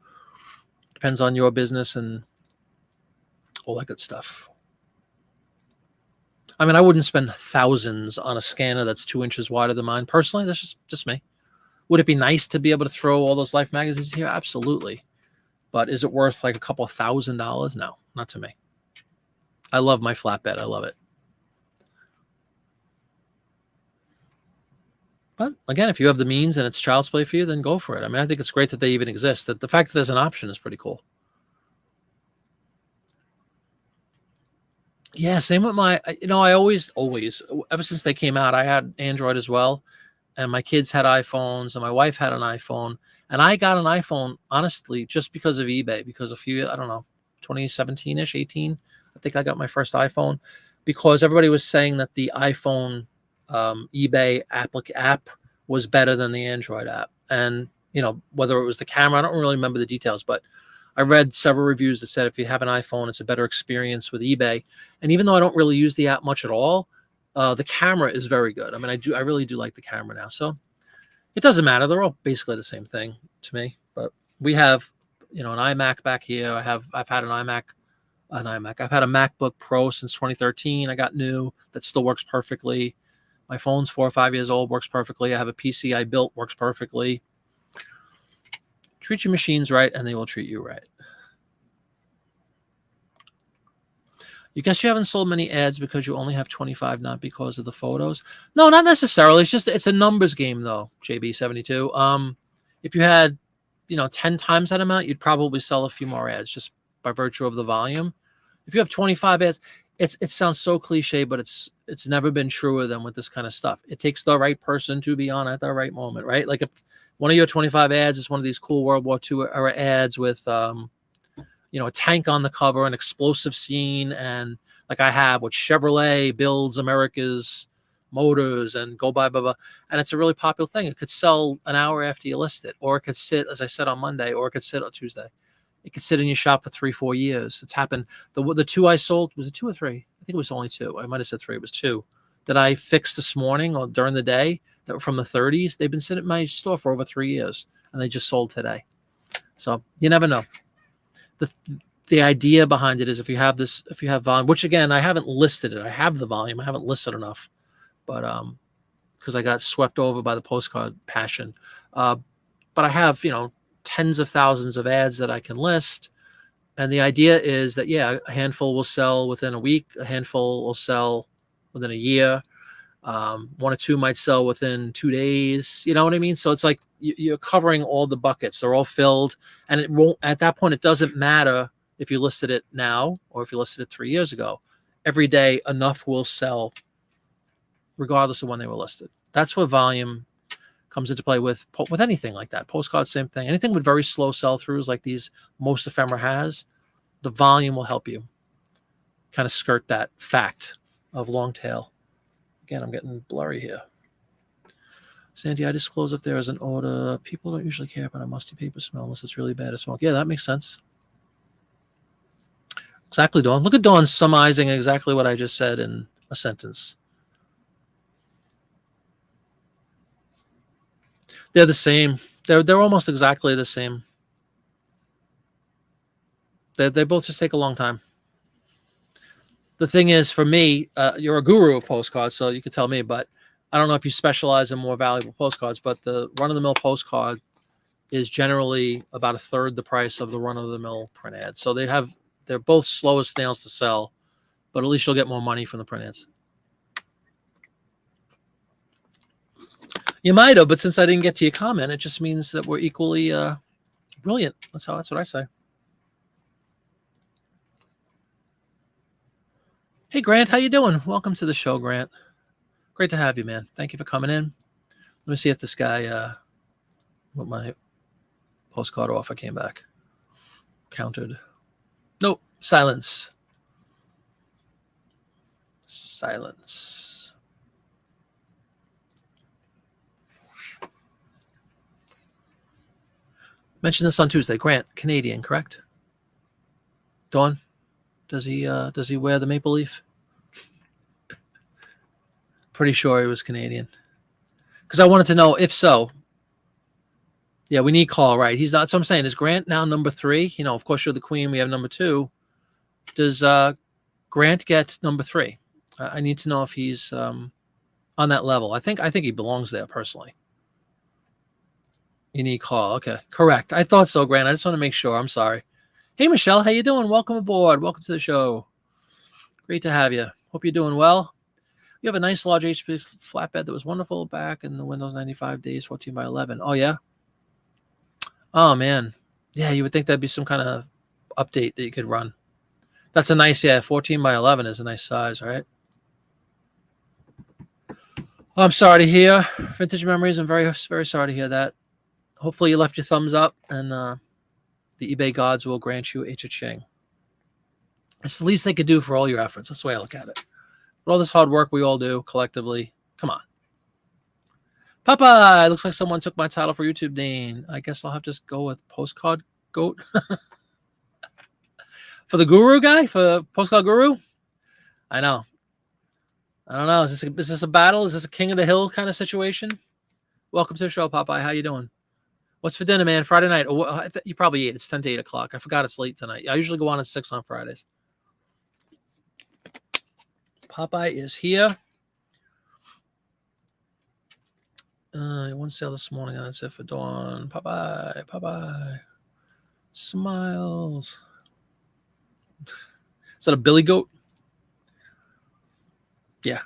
depends on your business and all that good stuff. I mean, I wouldn't spend thousands on a scanner that's 2 inches wider than mine. Personally, that's just me. Would it be nice to be able to throw all those Life magazines here? Absolutely. But is it worth like a couple $1,000s? No, not to me. I love my flatbed. I love it. But again, if you have the means and it's child's play for you, then go for it. I mean, I think it's great that they even exist. That the fact that there's an option is pretty cool. Yeah, same with my, I always, ever since they came out, I had Android as well. And my kids had iPhones and my wife had an iPhone. And I got an iPhone, honestly, just because of eBay, because a few, I don't know, 2017-ish, 18, I think I got my first iPhone because everybody was saying that the iPhone eBay app was better than the Android app. And, whether it was the camera, I don't really remember the details, but I read several reviews that said if you have an iPhone, it's a better experience with eBay. And even though I don't really use the app much at all, the camera is very good. I mean, I really do like the camera now. So it doesn't matter. They're all basically the same thing to me. But we have, an iMac back here. I've had an iMac. I've had a MacBook Pro since 2013. I got new that still works perfectly. My phone's 4 or 5 years old, works perfectly. I have a PC I built, works perfectly. Treat your machines right, and they will treat you right. You guess you haven't sold many ads because you only have 25, not because of the photos? No, not necessarily. It's a numbers game, though, JB72. If you had, 10 times that amount, you'd probably sell a few more ads just by virtue of the volume. If you have 25 ads, it sounds so cliche, but it's never been truer than with this kind of stuff. It takes the right person to be on at the right moment, right? Like if one of your 25 ads is one of these cool World War II era ads with, a tank on the cover, an explosive scene, and like I have with Chevrolet builds America's motors and go blah, blah. And it's a really popular thing. It could sell an hour after you list it, or it could sit, as I said, on Monday, or it could sit on Tuesday. It could sit in your shop for 3-4 years. It's happened. The two I sold, was it 2 or 3? I think it was only 2. I might have said 3. It was 2 that I fixed this morning or during the day that were from the 30s. They've been sitting in my store for over 3 years, and they just sold today. So you never know. The idea behind it is if you have volume, which again, I haven't listed it. I have the volume. I haven't listed enough, but because I got swept over by the postcard passion. But I have, tens of thousands of ads that I can list. And the idea is that, yeah, a handful will sell within a week. A handful will sell within a year. 1 or 2 might sell within 2 days. You know what I mean? So it's like you're covering all the buckets. They're all filled. And it won't, at that point, it doesn't matter if you listed it now or if you listed it 3 years ago. Every day, enough will sell regardless of when they were listed. That's where volume comes into play with anything like that. Postcards, same thing. Anything with very slow sell-throughs like these most ephemera has, the volume will help you kind of skirt that fact of long tail. Again, I'm getting blurry here. Sandy, I disclose if there is an order. People don't usually care about a musty paper smell unless it's really bad to smoke. Yeah, that makes sense. Exactly, Dawn. Look at Dawn summarizing exactly what I just said in a sentence. They're the same. They're almost exactly the same. They both just take a long time. The thing is, for me, you're a guru of postcards, so you could tell me, but I don't know if you specialize in more valuable postcards, but the run-of-the-mill postcard is generally about a third the price of the run-of-the-mill print ad. So they're both slow as snails to sell, but at least you'll get more money from the print ads. You might have, but since I didn't get to your comment, it just means that we're equally brilliant. That's what I say. Hey, Grant, how you doing? Welcome to the show, Grant. Great to have you, man. Thank you for coming in. Let me see if this guy with my postcard offer came back. Countered. Nope. Silence. Silence. Mentioned this on Tuesday. Grant, Canadian, correct? Dawn, does he wear the maple leaf? Pretty sure he was Canadian. Because I wanted to know if so. Yeah, we need call, right? He's not. So I'm saying, is Grant now number 3? You know, of course you're the queen. We have number 2. Does Grant get number 3? I need to know if he's on that level. I think he belongs there personally. You need call. Okay, correct. I thought so, Grant. I just want to make sure. I'm sorry. Hey, Michelle, how you doing? Welcome aboard. Welcome to the show. Great to have you. Hope you're doing well. You have a nice large HP flatbed that was wonderful back in the Windows 95 days, 14 by 11. Oh, yeah? Oh, man. Yeah, you would think that'd be some kind of update that you could run. That's a nice, 14 by 11 is a nice size, right? Oh, I'm sorry to hear. Vintage memories. I'm very, very sorry to hear that. Hopefully you left your thumbs up, and the eBay gods will grant you a cha-ching. It's the least they could do for all your efforts. That's the way I look at it. For all this hard work we all do collectively, come on. Papa, it looks like someone took my title for YouTube name. I guess I'll have to just go with Postcard Goat. For the guru guy? For Postcard Guru? I know. I don't know. Is this a battle? Is this a King of the Hill kind of situation? Welcome to the show, Popeye. How you doing? What's for dinner, man? Friday night. Oh, you probably ate. It's 10 to 8 o'clock. I forgot it's late tonight. I usually go on at 6 on Fridays. Popeye is here. One sale this morning. That's it for Dawn. Popeye. Smiles. Is that a billy goat? Yeah.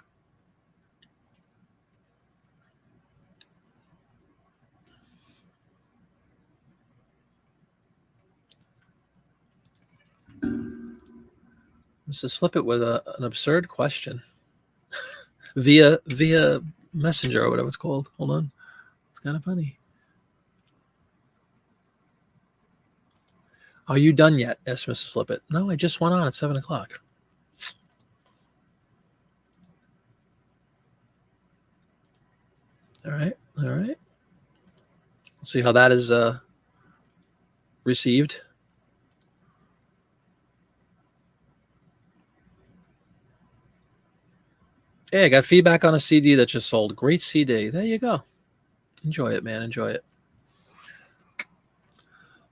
Let's just flip it with an absurd question via Messenger or whatever it's called. Hold on. It's kind of funny. Are you done yet? Asked Mrs. Flip It. No, I just went on at 7 o'clock. All right. Let's see how that is received. Hey, I got feedback on a CD that just sold. Great CD. There you go. Enjoy it, man. Enjoy it.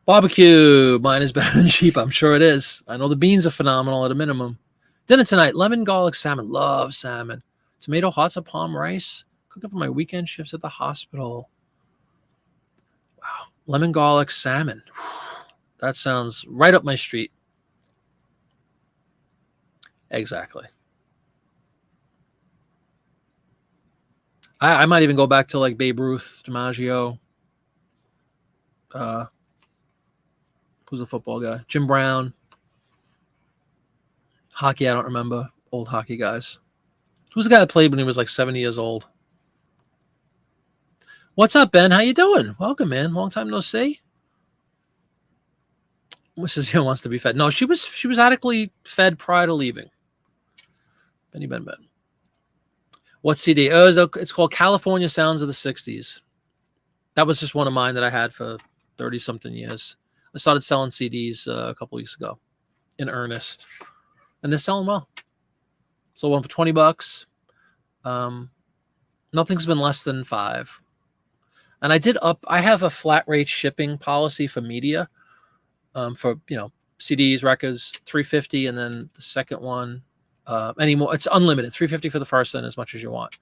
Barbecue. Mine is better than cheap. I'm sure it is. I know the beans are phenomenal at a minimum. Dinner tonight. Lemon garlic salmon. Love salmon. Tomato hot sauce palm rice. Cooking for my weekend shifts at the hospital. Wow. Lemon garlic salmon. That sounds right up my street. Exactly. I might even go back to like Babe Ruth, DiMaggio. Who's the football guy? Jim Brown. Hockey, I don't remember. Old hockey guys. Who's the guy that played when he was like 70 years old? What's up, Ben? How you doing? Welcome, man. Long time no see. Mrs. Hill wants to be fed. No, she was adequately fed prior to leaving. Benny Ben. What CD? Oh, it's called California Sounds of the 60s. That was just one of mine that I had for 30-something years. I started selling CDs a couple weeks ago in earnest. And they're selling well. Sold one for $20. Nothing's been less than $5. And I have a flat rate shipping policy for media, for, CDs, records, 350, and then the second one, anymore. It's unlimited, 350 for the first, and as much as you want.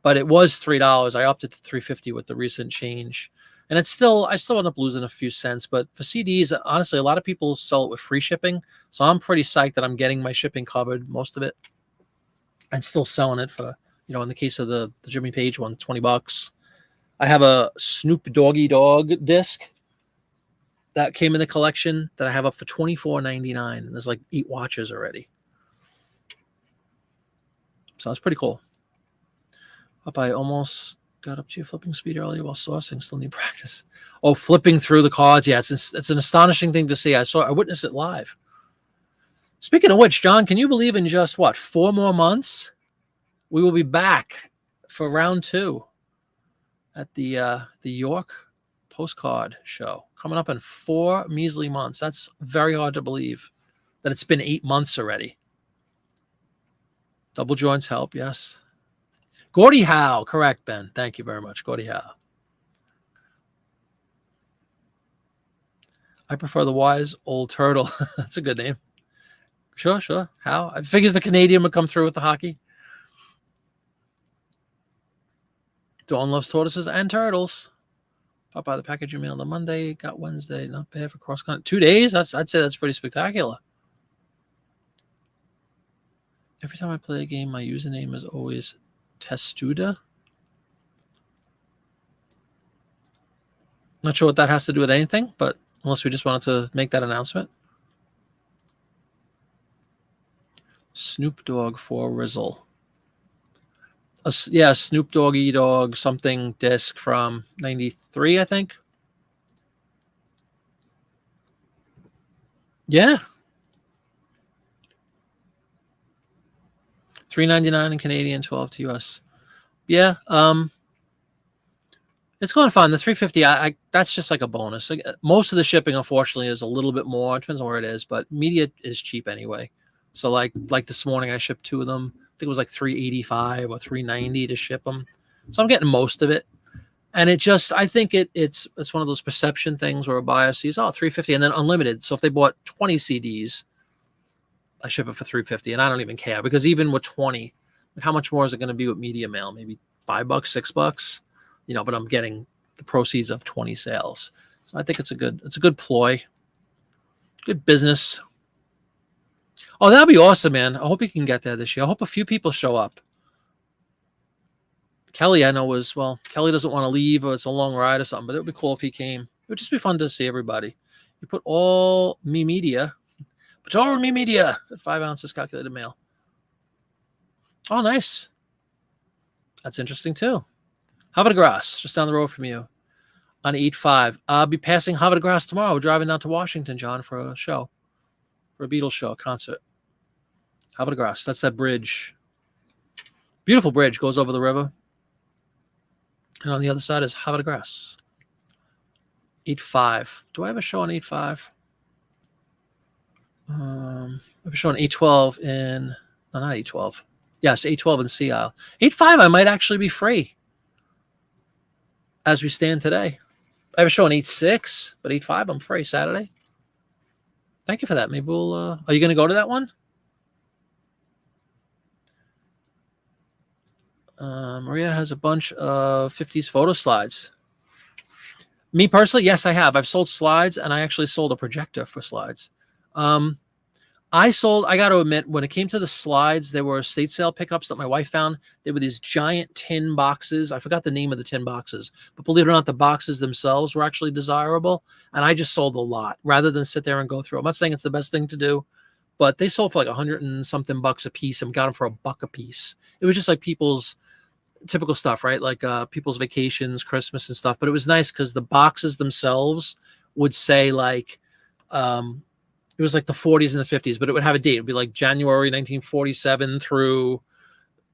But it was $3. I upped it to 350 with the recent change. And I still end up losing a few cents. But for CDs, honestly, a lot of people sell it with free shipping. So I'm pretty psyched that I'm getting my shipping covered, most of it, and still selling it for, in the case of the Jimmy Page one, $20. I have a Snoop Doggy Dogg disc that came in the collection that I have up for $24.99. And there's like 8 watches already. So it's pretty cool. Up, I almost got up to your flipping speed earlier while sourcing. Still need practice. Oh, flipping through the cards. Yeah, it's an astonishing thing to see. I witnessed it live. Speaking of which, John, can you believe in just 4 more months, we will be back for round 2 at the York postcard show, coming up in 4 measly months. That's very hard to believe that it's been 8 months already. Double joints help, yes. Gordie Howe, correct, Ben. Thank you very much, Gordie Howe. I prefer the wise old turtle. That's a good name. Sure. Howe. I figures the Canadian would come through with the hockey. Dawn loves tortoises and turtles. Pop by the package you mailed on Monday. Got Wednesday. Not bad for cross country. 2 days? I'd say that's pretty spectacular. Every time I play a game, my username is always Testuda. Not sure what that has to do with anything, but unless we just wanted to make that announcement. Snoop Dogg for Rizzle. Snoop Doggy Dogg something disc from 93, I think. Yeah. $3.99 in Canadian, 12 to US. Yeah, it's going fine. The 350, that's just like a bonus. Like, most of the shipping, unfortunately, is a little bit more. It depends on where it is, but media is cheap anyway. So like this morning, I shipped 2 of them. I think it was like $3.85 or $3.90 to ship them. So I'm getting most of it. And I think it's one of those perception things where a buyer sees, $3.50 and then unlimited. So if they bought 20 CDs, I ship it for $3.50, and I don't even care, because even with 20, how much more is it going to be with media mail? Maybe $5, $6, but I'm getting the proceeds of 20 sales. So I think it's a good ploy, good business. Oh, that'd be awesome, man. I hope you can get there this year. I hope a few people show up. Kelly, I know Kelly doesn't want to leave, or it's a long ride or something, but it would be cool if he came. It would just be fun to see everybody. You put all me media at 5 ounces calculated mail. Oh, nice. That's interesting too. Havre de Grace, just down the road from you on 8-5. I'll be passing Havre de Grace tomorrow. We're driving down to Washington, John, for a Beatles show, a concert. Havre de Grace, that's that bridge. Beautiful bridge, goes over the river. And on the other side is Havre de Grace. 8-5. Do I have a show on 8-5? I have a show on 8-12 no, not 8-12. Yes, 8-12 in Sea Isle. 8-5, I might actually be free as we stand today. I have a show on 8-6, but 8-5, I'm free Saturday. Thank you for that. Maybe we'll, are you going to go to that one? Maria has a bunch of 50s photo slides. Me personally, yes, I have. I've sold slides, and I actually sold a projector for slides. I got to admit, when it came to the slides, there were estate sale pickups that my wife found. They were these giant tin boxes. I forgot the name of the tin boxes, but believe it or not, the boxes themselves were actually desirable. And I just sold a lot rather than sit there and go through. I'm not saying it's the best thing to do, but they sold for like $100 and something a piece, and got them for $1 a piece. It was just like people's typical stuff, right? Like people's vacations, Christmas and stuff. But it was nice because the boxes themselves would say like, it was like the 40s and the 50s, but it would have a date. It would be like January 1947 through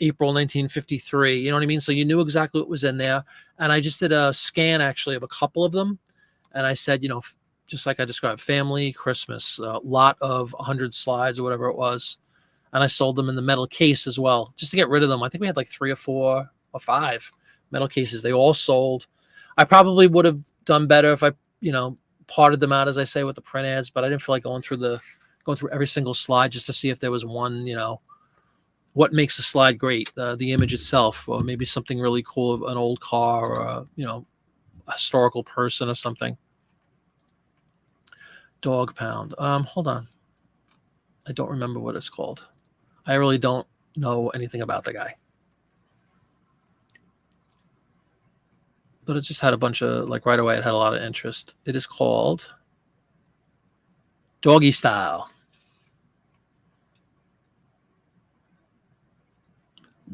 April 1953. You know what I mean? So you knew exactly what was in there. And I just did a scan actually of a couple of them. And I said, just like I described, family, Christmas, a lot of 100 slides or whatever it was. And I sold them in the metal case as well, just to get rid of them. I think we had like 3 or 4 or 5 metal cases. They all sold. I probably would have done better if I, parted them out, as I say, with the print ads, but I didn't feel like going through every single slide just to see if there was one, what makes a slide great, the image itself, or maybe something really cool, an old car, or a historical person or something. Dog pound. Hold on. I don't remember what it's called. I really don't know anything about the guy. But it just had a bunch of, like, right away, it had a lot of interest. It is called Doggy Style.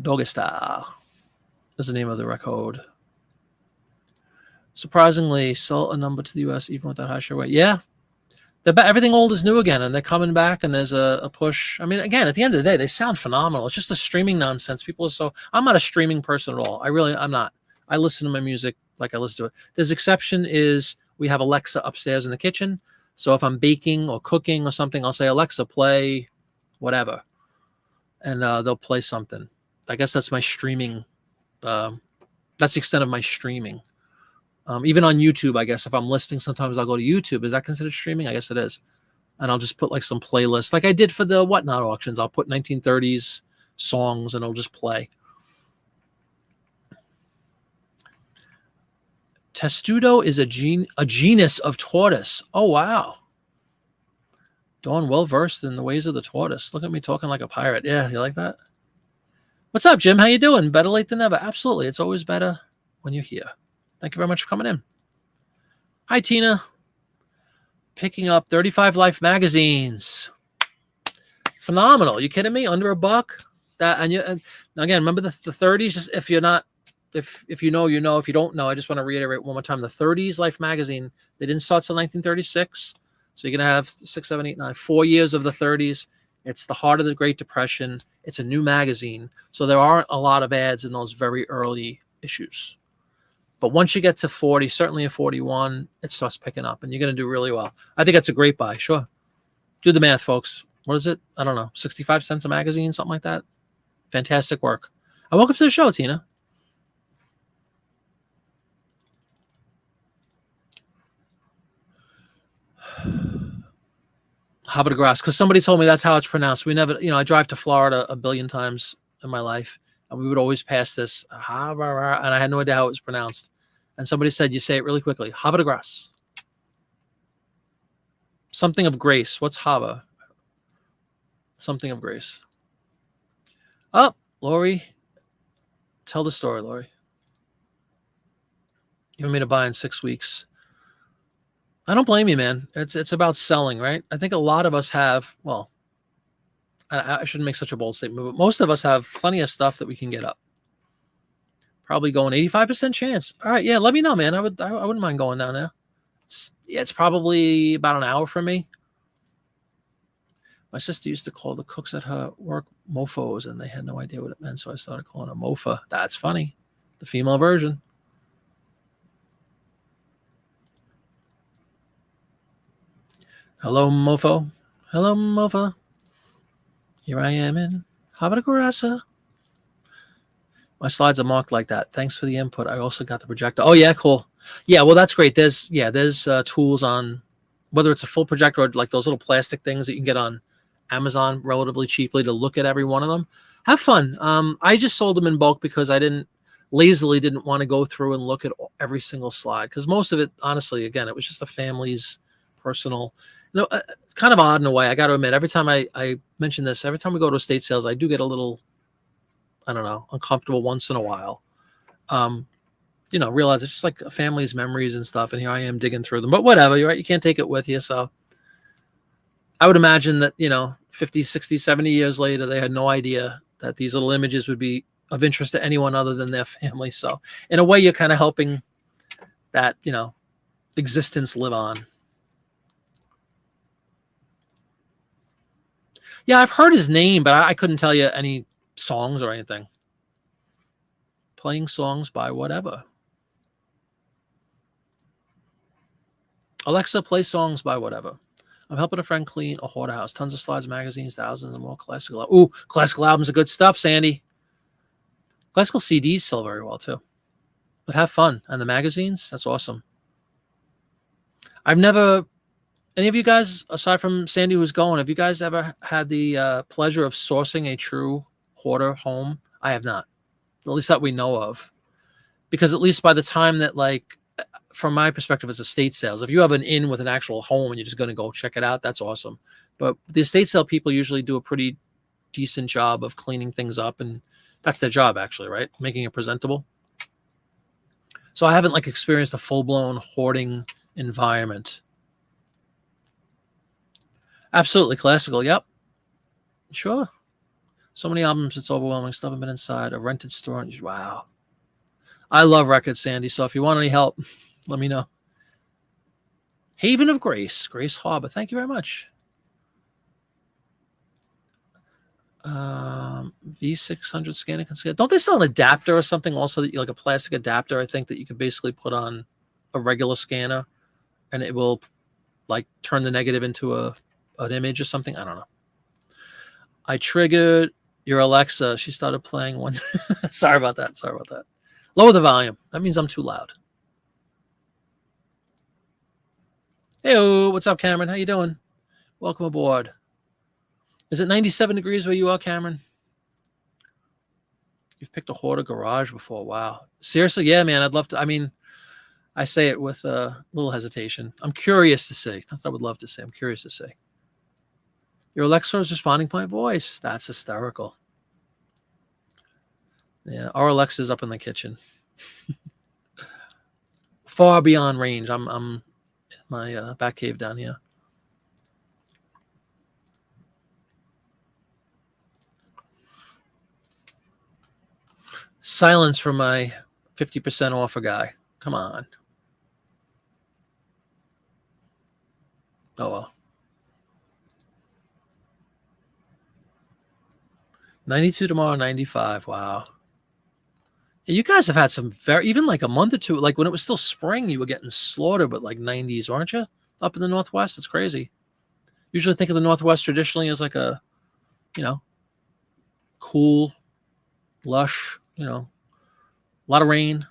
Doggy Style is the name of the record. Surprisingly, sell a number to the U.S. even with that high share weight. Yeah. Everything old is new again, and they're coming back, and there's a push. I mean, again, at the end of the day, they sound phenomenal. It's just the streaming nonsense. I'm not a streaming person at all. I'm not. I listen to my music like I listen to it. There's exception is we have Alexa upstairs in the kitchen. So if I'm baking or cooking or something, I'll say, Alexa, play whatever. And they'll play something. I guess that's my streaming. That's the extent of my streaming. Even on YouTube, I guess if I'm listening, sometimes I'll go to YouTube. Is that considered streaming? I guess it is. And I'll just put like some playlist, like I did for the Whatnot auctions. I'll put 1930s songs and it'll just play. Testudo is a genus of tortoise. Oh, wow. Dawn, well-versed in the ways of the tortoise. Look at me talking like a pirate. Yeah, you like that? What's up, Jim? How you doing? Better late than never. Absolutely. It's always better when you're here. Thank you very much for coming in. Hi, Tina. Picking up 35 Life magazines. Phenomenal. You kidding me? Under $1? And again, remember the 30s? Just if you're not, if you know, you know. If you don't know, I just want to reiterate one more time. The 30s Life magazine, they didn't start till 1936. So you're going to have 6, 7, 8, 9, 4 years of the 30s. It's the heart of the Great Depression. It's a new magazine. So there aren't a lot of ads in those very early issues. But once you get to 40, certainly in 41, it starts picking up, and you're going to do really well. I think that's a great buy. Sure. Do the math, folks. What is it? I don't know. 65 cents a magazine, something like that. Fantastic work. And welcome to the show, Tina. Havre de Grace, because somebody told me that's how it's pronounced. We never, I drive to Florida a billion times in my life, and we would always pass this, and I had no idea how it was pronounced. And somebody said, you say it really quickly. Havre de Grace. Something of grace. What's Havre? Something of grace. Oh, Lori. Tell the story, Lori. You want me to buy in 6 weeks? I don't blame you, man. It's about selling, right? I think a lot of us have, well, I shouldn't make such a bold statement, but most of us have plenty of stuff that we can get up. Probably going 85% chance. All right, yeah, let me know, man. I wouldn't mind going down there. It's probably about an hour from me. My sister used to call the cooks at her work mofos, and they had no idea what it meant, so I started calling them mofa. That's funny. The female version. Hello, mofo. Hello, mofa. Here I am in Havre de Grace. My slides are marked like that. Thanks for the input. I also got the projector. Oh, yeah, cool. Yeah, well, that's great. There's tools on, whether it's a full projector or like those little plastic things that you can get on Amazon relatively cheaply to look at every one of them. Have fun. I just sold them in bulk because I didn't want to go through and look at every single slide, because most of it, honestly, again, it was just a family's personal, kind of odd in a way. I got to admit, every time I mention this, every time we go to estate sales, I do get a little, I don't know, uncomfortable once in a while. Realize it's just like a family's memories and stuff, and here I am digging through them. But whatever, you're right, you can't take it with you. So I would imagine that, 50, 60, 70 years later, they had no idea that these little images would be of interest to anyone other than their family. So in a way, you're kind of helping that, existence live on. Yeah, I've heard his name, but I couldn't tell you any songs or anything. Playing songs by whatever. Alexa, play songs by whatever. I'm helping a friend clean a hoarder house. Tons of slides, magazines, thousands and more classical. Ooh, classical albums are good stuff, Sandy. Classical CDs sell very well too. But have fun. And the magazines, that's awesome. I've never, any of you guys, aside from Sandy who's going, have you guys ever had the pleasure of sourcing a true hoarder home? I have not, at least that we know of. Because at least by the time that, like, from my perspective, it's estate sales. If you have an inn with an actual home and you're just going to go check it out, that's awesome. But the estate sale people usually do a pretty decent job of cleaning things up, and that's their job, actually, right? Making it presentable. So I haven't, like, experienced a full-blown hoarding environment. Absolutely classical. Yep. Sure. So many albums, it's overwhelming. Stuff I've been inside a rented store. And wow. I love records, Sandy. So if you want any help, let me know. Haven of Grace, Grace Harbor. Thank you very much. V600 scanner. Don't they sell an adapter or something also, that like a plastic adapter, I think, that you could basically put on a regular scanner and it will, like, turn the negative into an image or something? I don't know. I triggered your Alexa. She started playing one. Sorry about that. Lower the volume. That means I'm too loud. Hey, what's up, Cameron? How you doing? Welcome aboard. Is it 97 degrees where you are, Cameron? You've picked a hoarder garage before. Wow. Seriously? Yeah, man. I'd love to. I mean, I say it with a little hesitation. I'm curious to see. Not that I would love to say. I'm curious to see. Your Alexa is responding to my voice. That's hysterical. Yeah, our Alexa's up in the kitchen. Far beyond range. I'm in my back cave down here. Silence from my 50% offer guy. Come on. Oh, well. 92 tomorrow, 95. Wow. You guys have had some even like a month or two, like when it was still spring, you were getting slaughtered with like 90s, aren't you? Up in the Northwest. It's crazy. Usually think of the Northwest traditionally as like a, cool, lush, a lot of rain.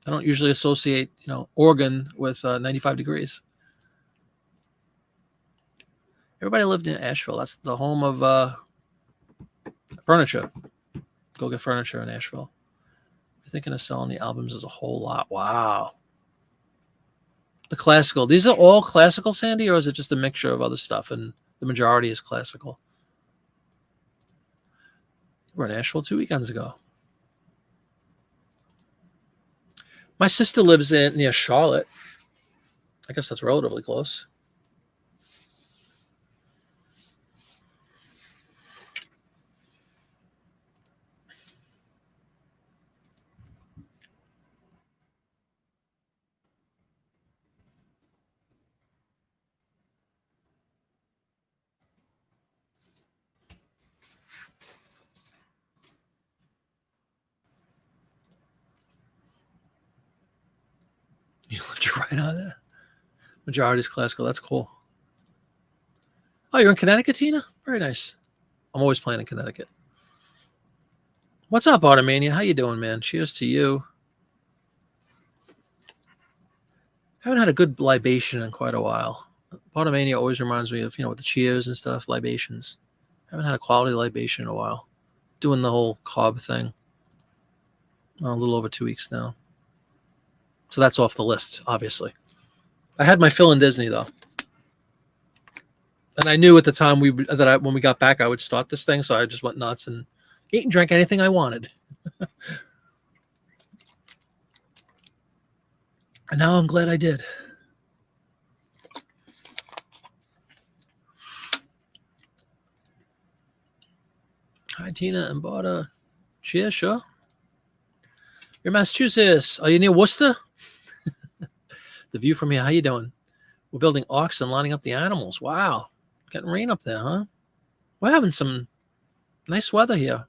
I don't usually associate, Oregon with 95 degrees. Everybody lived in Asheville. That's the home of furniture. Go get furniture in Asheville. You're thinking of selling the albums as a whole lot. Wow. The classical. These are all classical, Sandy, or is it just a mixture of other stuff and the majority is classical? We were in Asheville 2 weekends ago. My sister lives near Charlotte. I guess that's relatively close. You lived right on there. Majority is classical. That's cool. Oh, you're in Connecticut, Tina? Very nice. I'm always playing in Connecticut. What's up, Automania? How you doing, man? Cheers to you. Haven't had a good libation in quite a while. Automania always reminds me of, with the cheers and stuff, libations. Haven't had a quality libation in a while. Doing the whole carb thing. A little over 2 weeks now. So that's off the list, obviously. I had my fill in Disney, though. And I knew at the time when we got back, I would start this thing. So I just went nuts and ate and drank anything I wanted. And now I'm glad I did. Hi, Tina and Barta. Cheers, sure. You're in Massachusetts. Are you near Worcester? The view from here. How you doing? We're building arcs and lining up the animals. Wow. Getting rain up there, huh? We're having some nice weather here.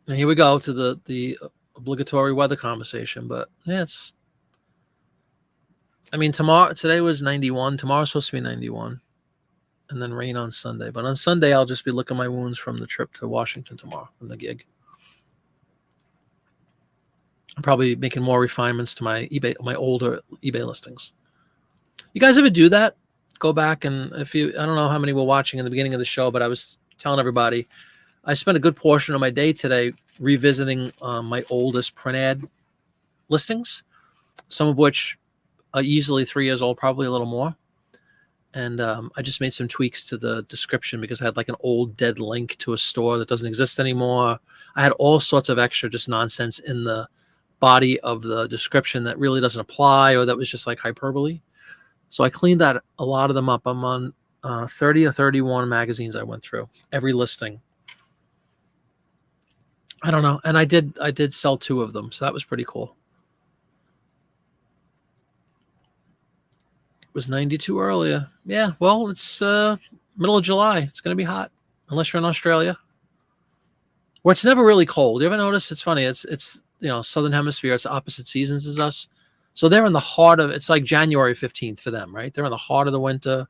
And here we go to the obligatory weather conversation. But yeah, today was 91. Tomorrow's supposed to be 91. And then rain on Sunday. But on Sunday, I'll just be licking my wounds from the trip to Washington tomorrow from the gig. I'm probably making more refinements to my older eBay listings. You guys ever do that? Go back and I don't know how many were watching in the beginning of the show, but I was telling everybody I spent a good portion of my day today revisiting my oldest print ad listings, some of which are easily 3 years old, probably a little more. And I just made some tweaks to the description because I had like an old dead link to a store that doesn't exist anymore. I had all sorts of extra just nonsense in the body of the description that really doesn't apply, or that was just like hyperbole. So I cleaned a lot of them up. I'm on 30 or 31 magazines I went through, every listing. I don't know. And I did sell 2 of them. So that was pretty cool. It was 92 earlier. Yeah, well, it's middle of July. It's going to be hot, unless you're in Australia, where it's never really cold. You ever notice? It's funny. It's Southern Hemisphere. It's the opposite seasons as us. So they're in the heart of, it's like January 15th for them, right? They're in the heart of the winter.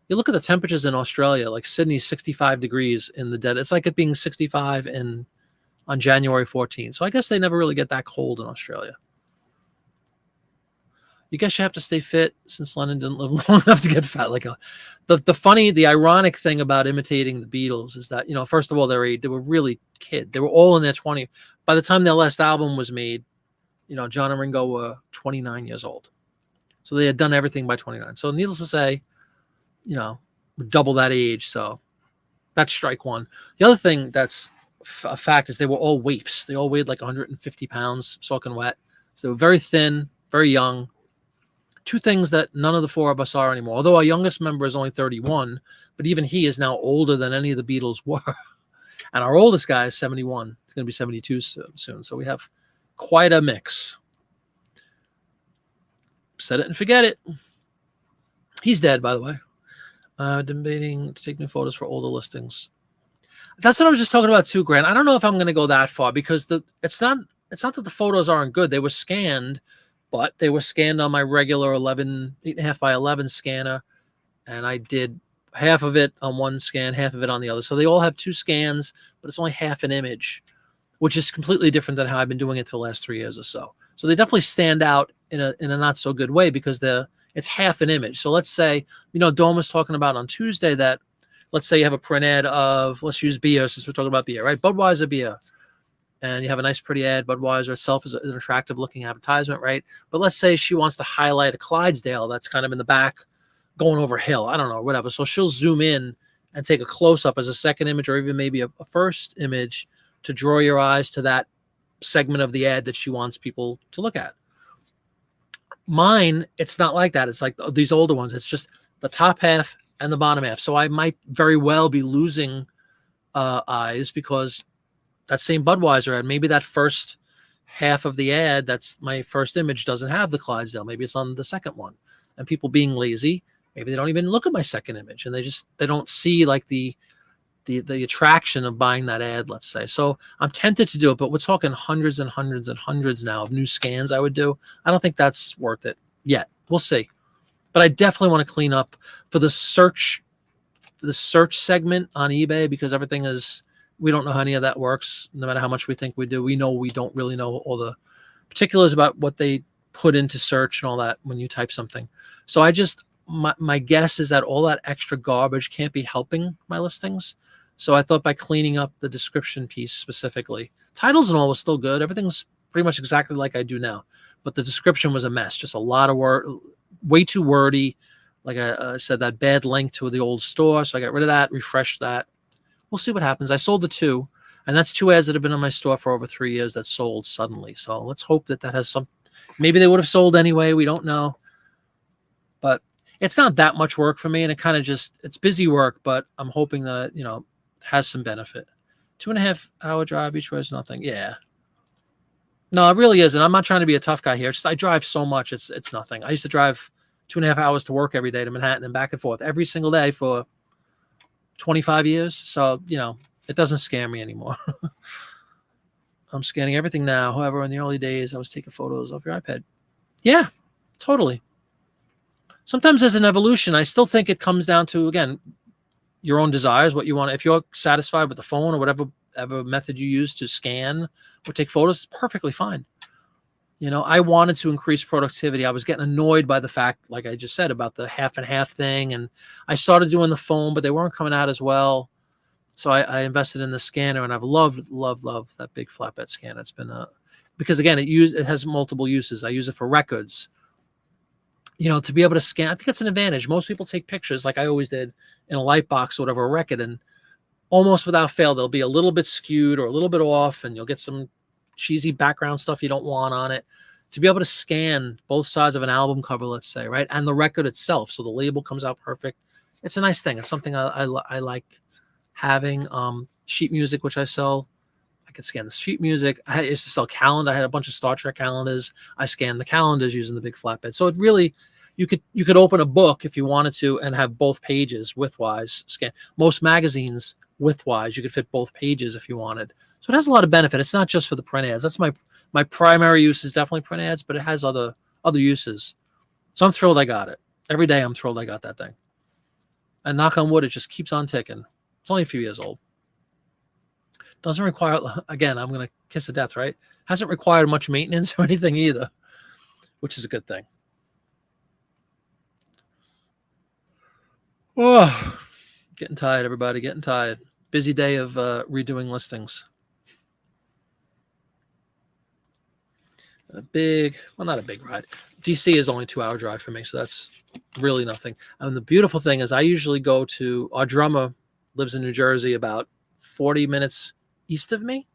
You look at the temperatures in Australia, like Sydney's 65 degrees in the dead. It's like it being 65 on January 14th. So I guess they never really get that cold in Australia. You guess you have to stay fit, since Lennon didn't live long enough to get fat. Like the ironic thing about imitating the Beatles is that, first of all, they were really kid. They were all in their 20s. By the time their last album was made, John and Ringo were 29 years old. So they had done everything by 29. So needless to say, double that age. So that's strike one. The other thing that's a fact is they were all waifs. They all weighed like 150 pounds, soaking wet. So they were very thin, very young. 2 things that none of the 4 of us are anymore. Although our youngest member is only 31, but even he is now older than any of the Beatles were. And our oldest guy is 71. He's going to be 72 soon. So we have quite a mix. Set it and forget it. He's dead, by the way. Debating to take new photos for older listings. That's what I was just talking about too, Grant. I don't know if I'm going to go that far, because it's not that the photos aren't good. They were scanned, but they were scanned on my regular 8.5 by 11 scanner, and I did half of it on one scan, half of it on the other. So they all have 2 scans, but it's only half an image, which is completely different than how I've been doing it for the last 3 years or so. So they definitely stand out in a not so good way, because it's half an image. So let's say, Dawn was talking about on Tuesday that, let's say you have a print ad of, let's use beer since we're talking about beer, right? Budweiser beer. And you have a nice, pretty ad. Budweiser itself is an attractive looking advertisement, right? But let's say she wants to highlight a Clydesdale that's kind of in the back going over a hill. I don't know, whatever. So she'll zoom in and take a close up as a second image, or even maybe a first image, to draw your eyes to that segment of the ad that she wants people to look at. Mine, it's not like that. It's like these older ones. It's just the top half and the bottom half. So I might very well be losing eyes, because that same Budweiser ad, maybe that first half of the ad, that's my first image, doesn't have the Clydesdale. Maybe it's on the second one. And people being lazy, maybe they don't even look at my second image, and they don't see like the attraction of buying that ad, let's say. So I'm tempted to do it, but we're talking hundreds and hundreds and hundreds now of new scans I would do. I don't think that's worth it yet. We'll see. But I definitely want to clean up for the search segment on eBay, because everything is, we don't know how any of that works. No matter how much we think we do, we don't really know all the particulars about what they put into search and all that when you type something. So my guess is that all that extra garbage can't be helping my listings. So I thought by cleaning up the description piece specifically, titles and all was still good. Everything's pretty much exactly like I do now, but the description was a mess. Just a lot of word, way too wordy. Like I said, that bad link to the old store. So I got rid of that, refreshed that. We'll see what happens. I sold the 2, and that's 2 ads that have been on my store for over 3 years that sold suddenly. So let's hope that has some, maybe they would have sold anyway. We don't know, but it's not that much work for me. And it kind of it's busy work, but I'm hoping that it, has some benefit. 2.5 hour drive each way is nothing. Yeah. No, it really isn't. I'm not trying to be a tough guy here. I drive so much. It's nothing. I used to drive 2.5 hours to work every day to Manhattan and back and forth every single day for 25 years. So, it doesn't scare me anymore. I'm scanning everything now. However, in the early days, I was taking photos of your iPad. Yeah, totally. Sometimes there's an evolution. I still think it comes down to, again, your own desires, what you want. If you're satisfied with the phone or whatever method you use to scan or take photos, it's perfectly fine. I wanted to increase productivity. I was getting annoyed by the fact, like I just said, about the half and half thing. And I started doing the phone, but they weren't coming out as well. So I invested in the scanner, and I've loved that big flatbed scanner. It's been because again, it has multiple uses. I use it for records. To be able to scan, I think it's an advantage. Most people take pictures like I always did in a light box or whatever, a record, and almost without fail, they'll be a little bit skewed or a little bit off, and you'll get some cheesy background stuff you don't want on it. To be able to scan both sides of an album cover, let's say, right, and the record itself, so the label comes out perfect. It's a nice thing. It's something I like having. Sheet music, which I sell. I could scan the sheet music. I used to sell calendar. I had a bunch of Star Trek calendars. I scanned the calendars using the big flatbed. So it really, you could open a book if you wanted to and have both pages widthwise scan. Most magazines widthwise, you could fit both pages if you wanted. So it has a lot of benefit. It's not just for the print ads. That's my primary use is definitely print ads, but it has other uses. So I'm thrilled I got it. Every day I'm thrilled I got that thing. And knock on wood, it just keeps on ticking. It's only a few years old. Doesn't require, again, I'm going to kiss of death, right? Hasn't required much maintenance or anything either, which is a good thing. Oh, getting tired, everybody, getting tired. Busy day of redoing listings. Not a big ride. DC is only a 2-hour drive for me, so that's really nothing. And the beautiful thing is I usually go to, our drummer lives in New Jersey, about 40 minutes east of me,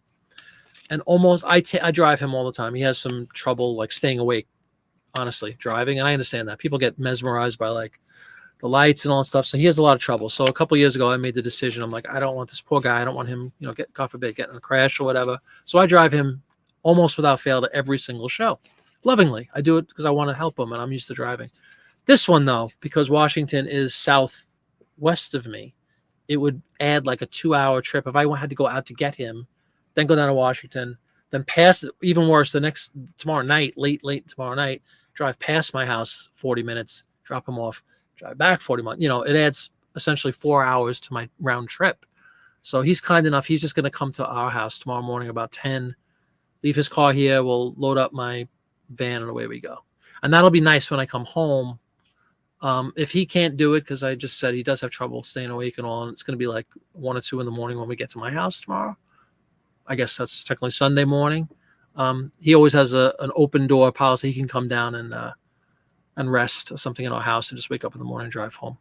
and almost I drive him all the time. He has some trouble like staying awake, honestly, driving, and I understand that. People get mesmerized by like the lights and all that stuff, so he has a lot of trouble. So a couple of years ago, I made the decision. I'm like, I don't want this poor guy. I don't want him, God forbid, getting in a crash or whatever. So I drive him almost without fail to every single show. Lovingly, I do it because I want to help him, and I'm used to driving. This one, though, because Washington is southwest of me, it would add like a 2-hour trip if I had to go out to get him, then go down to Washington, then pass, even worse, tomorrow night, late tomorrow night, drive past my house 40 minutes, drop him off, drive back 40 minutes. It adds essentially 4 hours to my round trip. So he's kind enough. He's just going to come to our house tomorrow morning about 10, leave his car here. We'll load up my van and away we go. And that'll be nice when I come home. If he can't do it, because I just said he does have trouble staying awake and all, and it's going to be like 1 or 2 in the morning when we get to my house tomorrow. I guess that's technically Sunday morning. He always has an open door policy. He can come down and rest or something in our house and just wake up in the morning and drive home.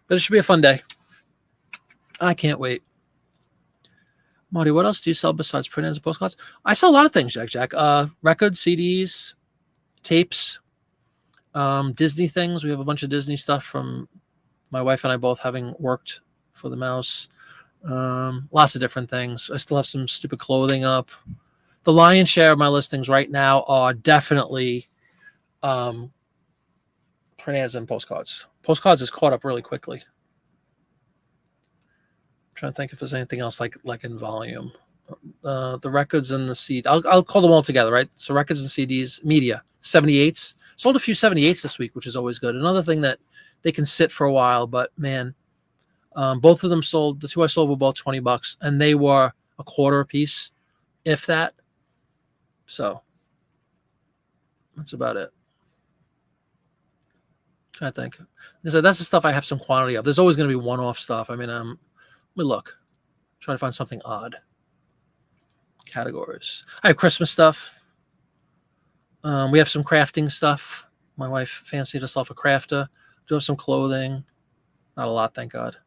But it should be a fun day. I can't wait. Marty, what else do you sell besides print ads and postcards? I sell a lot of things, Jack. Records, CDs, tapes. Disney things. We have a bunch of Disney stuff from my wife and I both having worked for the mouse. Lots of different things. I still have some stupid clothing up. The lion's share of my listings right now are definitely print ads and postcards. Postcards is caught up really quickly. I'm trying to think if there's anything else like in volume. The records and the CD. I'll call them all together, right? So records and CDs, media, 78s. Sold a few 78s this week, which is always good. Another thing that they can sit for a while, but man, both of them sold. The two I sold were both $20, and they were a quarter a piece, if that. So that's about it. I think. So that's the stuff I have some quantity of. There's always going to be one-off stuff. I mean, let me look. Try to find something odd. Categories. I have Christmas stuff. We have some crafting stuff. My wife fancied herself a crafter. Do have some clothing. Not a lot, thank God.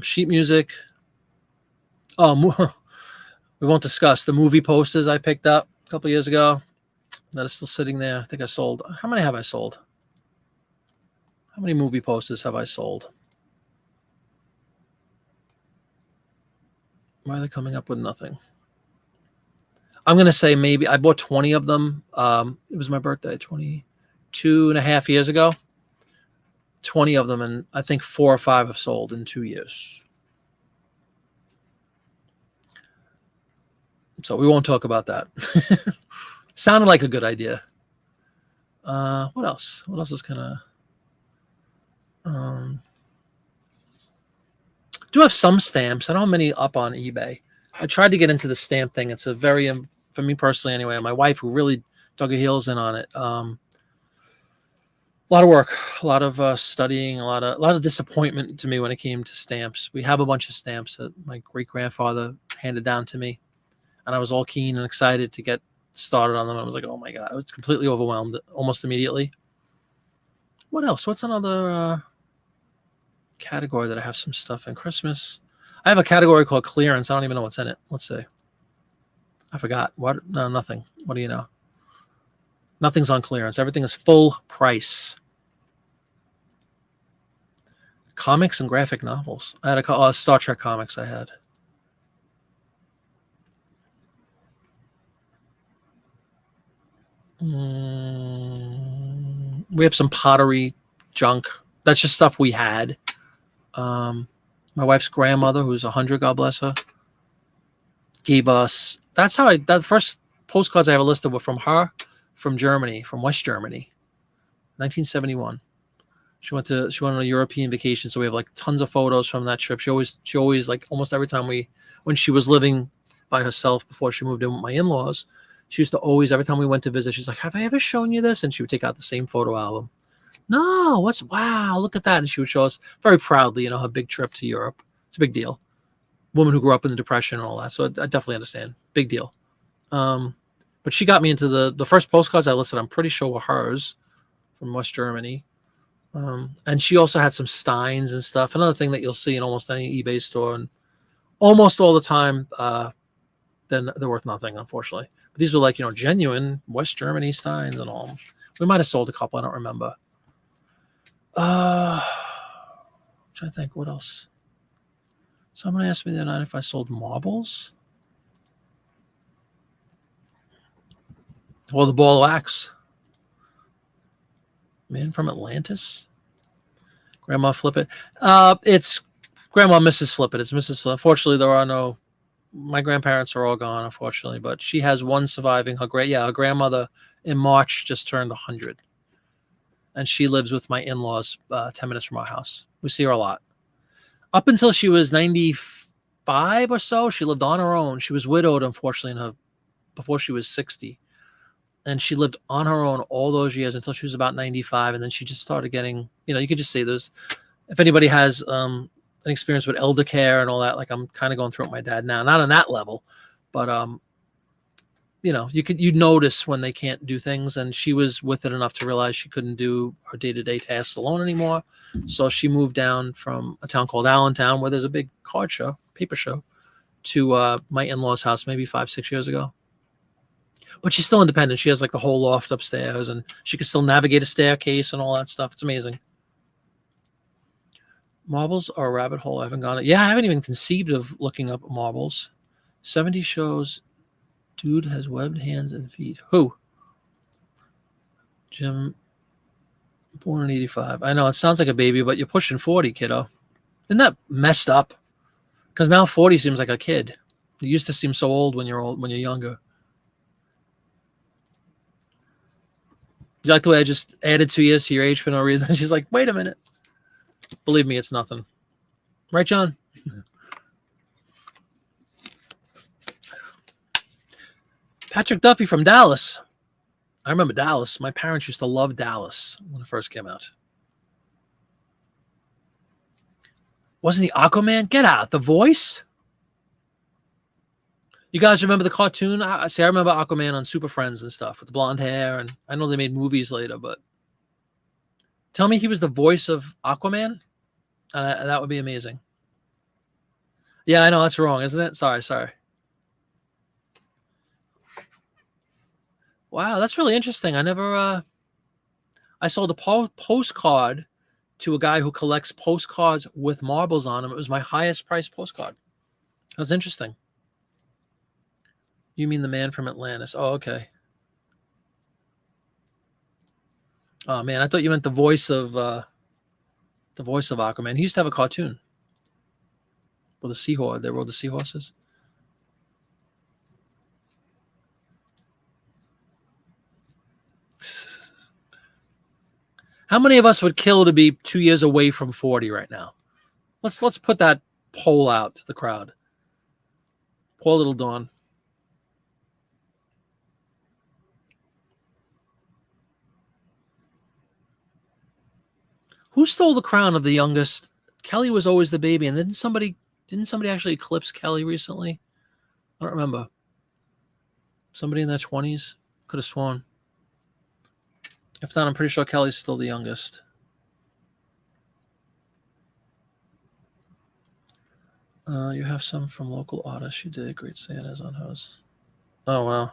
Sheet music. Oh, we won't discuss the movie posters I picked up a couple years ago. That is still sitting there. I think I sold. How many have I sold? How many movie posters have I sold? Why are they coming up with nothing? I'm going to say maybe I bought 20 of them. It was my birthday 22 and a half years ago. 20 of them, and I think 4 or 5 have sold in 2 years. So we won't talk about that. Sounded like a good idea. What else? What else is kind of... do have some stamps. I don't have many up on eBay. I tried to get into the stamp thing. It's a very for me personally anyway. My wife, who really dug her heels in on it. A lot of work, a lot of studying, a lot of disappointment to me when it came to stamps. We have a bunch of stamps that my great grandfather handed down to me, and I was all keen and excited to get started on them. I was like, oh my god, I was completely overwhelmed almost immediately. What else? What's another category that I have some stuff in? Christmas. I have a category called clearance. I don't even know what's in it. Let's see. I forgot. What? No, nothing. What do you know? Nothing's on clearance. Everything is full price. Comics and graphic novels. I had a Star Trek comics I had. We have some pottery junk. That's just stuff we had. My wife's grandmother, who's 100, God bless her, gave us. That's how that first postcards I have listed were from her, from Germany, from West Germany, 1971. She went on a European vacation, so we have like tons of photos from that trip. She always like almost every time when she was living by herself before she moved in with my in-laws, she used to always, every time we went to visit, she's like, have I ever shown you this? And she would take out the same photo album. No, wow, look at that. And she would show us very proudly, her big trip to Europe. It's a big deal. Woman who grew up in the Depression and all that. So I definitely understand. Big deal. But she got me into the first postcards I listed, I'm pretty sure were hers from West Germany. And she also had some Steins and stuff. Another thing that you'll see in almost any eBay store, and almost all the time, then they're worth nothing, unfortunately. But these were like, genuine West Germany Steins and all. We might have sold a couple. I don't remember. I'm trying to think what else. Someone asked me the other night if I sold marbles. Well, the ball of wax. Man from Atlantis. Grandma Flip It. It's Grandma Mrs. Flip It. It's Mrs. Flip. Unfortunately, my grandparents are all gone, unfortunately, but she has one surviving. Her grandmother in March just turned 100. And she lives with my in-laws 10 minutes from our house. We see her a lot. Up until she was 95 or so, she lived on her own. She was widowed, unfortunately, before she was 60. And she lived on her own all those years until she was about 95. And then she just started getting, you could just see if anybody has an experience with elder care and all that, like I'm kind of going through it with my dad now, not on that level, but, you'd notice when they can't do things. And she was with it enough to realize she couldn't do her day-to-day tasks alone anymore. So she moved down from a town called Allentown, where there's a big paper show, to my in-laws' house maybe 5-6 years ago. But she's still independent. She has like the whole loft upstairs, and she can still navigate a staircase and all that stuff. It's amazing. Marbles are a rabbit hole. I haven't gone. Yeah, I haven't even conceived of looking up marbles. 70 shows. Dude has webbed hands and feet. Who? Jim, born in 85. I know it sounds like a baby, but you're pushing 40, kiddo. Isn't that messed up? Because now 40 seems like a kid. It used to seem so old when you're younger. You like the way I just added 2 years to your age for no reason? She's like, wait a minute. Believe me, it's nothing. Right, John? Patrick Duffy from Dallas. I remember Dallas. My parents used to love Dallas when it first came out. Wasn't he Aquaman? Get out. The voice? You guys remember the cartoon? I remember Aquaman on Super Friends and stuff with the blonde hair. And I know they made movies later, but tell me he was the voice of Aquaman? That would be amazing. Yeah, I know. That's wrong, isn't it? Sorry. Wow, that's really interesting. I sold a postcard to a guy who collects postcards with marbles on them. It was my highest priced postcard. That's interesting. You mean the man from Atlantis? Oh, okay. Oh man, I thought you meant the voice of Aquaman. He used to have a cartoon with a seahorse. They rode the seahorses. How many of us would kill to be 2 years away from 40 right now? Let's put that poll out to the crowd. Poor little Dawn. Who stole the crown of the youngest? Kelly was always the baby, and didn't somebody actually eclipse Kelly recently? I don't remember. Somebody in their 20s? Could have sworn. If not, I'm pretty sure Kelly's still the youngest. You have some from local artists. You did great Santas on hers. Oh, wow.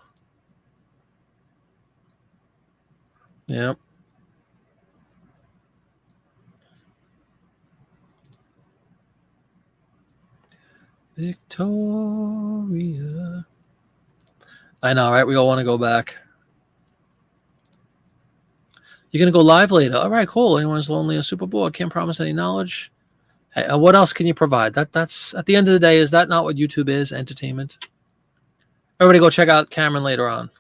Yep. Victoria. I know, right? We all want to go back. You're going to go live later. All right, cool. Anyone's lonely or super bored, can't promise any knowledge. Hey, what else can you provide? That's at the end of the day, is that not what YouTube is? Entertainment. Everybody go check out Cameron later on.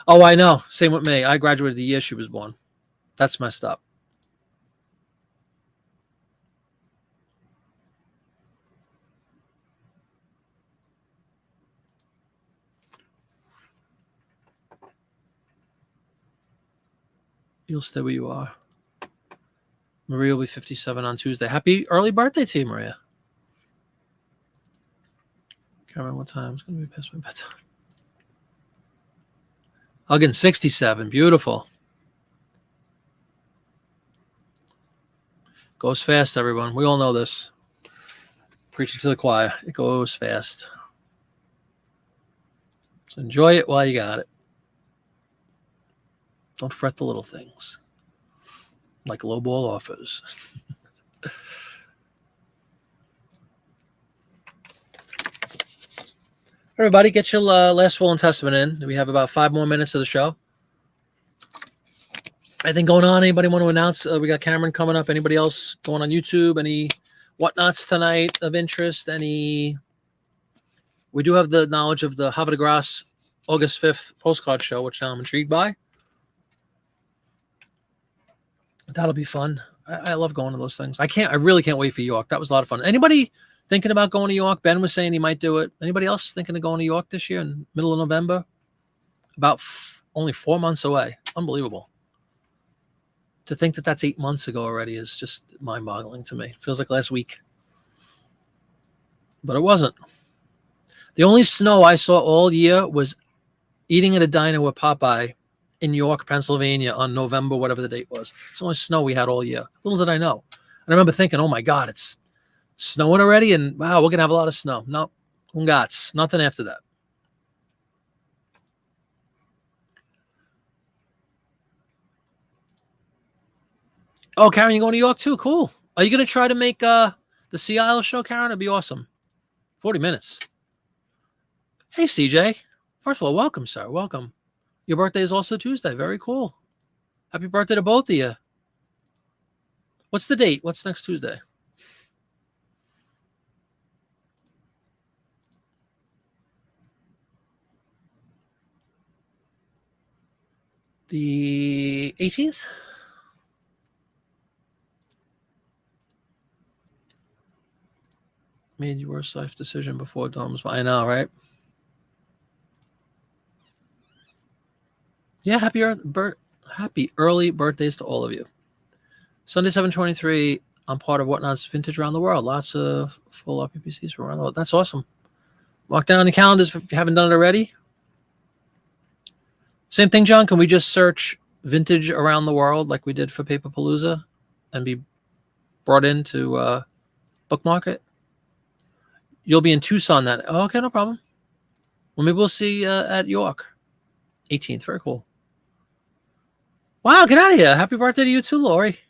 Oh, I know. Same with me. I graduated the year she was born. That's messed up. You'll stay where you are. Maria will be 57 on Tuesday. Happy early birthday to you, Maria. Cameron, what time? It's going to be past my bedtime. Hugging 67. Beautiful. Goes fast, everyone. We all know this. Preaching to the choir. It goes fast. So enjoy it while you got it. Don't fret the little things. Like low ball offers. Everybody, get your last will and testament in. We have about 5 more minutes of the show. Anything going on? Anybody want to announce? We got Cameron coming up. Anybody else going on YouTube? Any whatnots tonight of interest? We do have the knowledge of the Havre de Grace August 5th postcard show, which now I'm intrigued by. That'll be fun. I love going to those things. I really can't wait for York. That was a lot of fun. Anybody thinking about going to York? Ben was saying he might do it. Anybody else thinking of going to York this year in middle of November? About only 4 months away. Unbelievable. To think that that's 8 months ago already is just mind-boggling to me. Feels like last week. But it wasn't. The only snow I saw all year was eating at a diner with Popeye in York, Pennsylvania on November, whatever the date was. It's the only snow we had all year. Little did I know. And I remember thinking, oh my God, it's snowing already, and wow, we're going to have a lot of snow. No, ungats, nothing after that. Oh, Karen, you going to York too? Cool. Are you going to try to make the Sea Isle show, Karen? It'd be awesome. 40 minutes. Hey, CJ. First of all, welcome, sir. Welcome. Your birthday is also Tuesday. Very cool. Happy birthday to both of you. What's the date? What's next Tuesday? The 18th? Made your worst life decision before Dom's. I know, right? Yeah, happy early birthdays to all of you. Sunday 7/23. I'm part of Whatnot's Vintage Around the World. Lots of full RPPCs from around the world. That's awesome. Mark down the calendars if you haven't done it already. Same thing, John. Can we just search Vintage Around the World like we did for Paperpalooza and be brought into bookmark it? You'll be in Tucson then. Oh, okay, no problem. Well, maybe we'll see at York. 18th. Very cool. Wow, get out of here. Happy birthday to you too, Lori.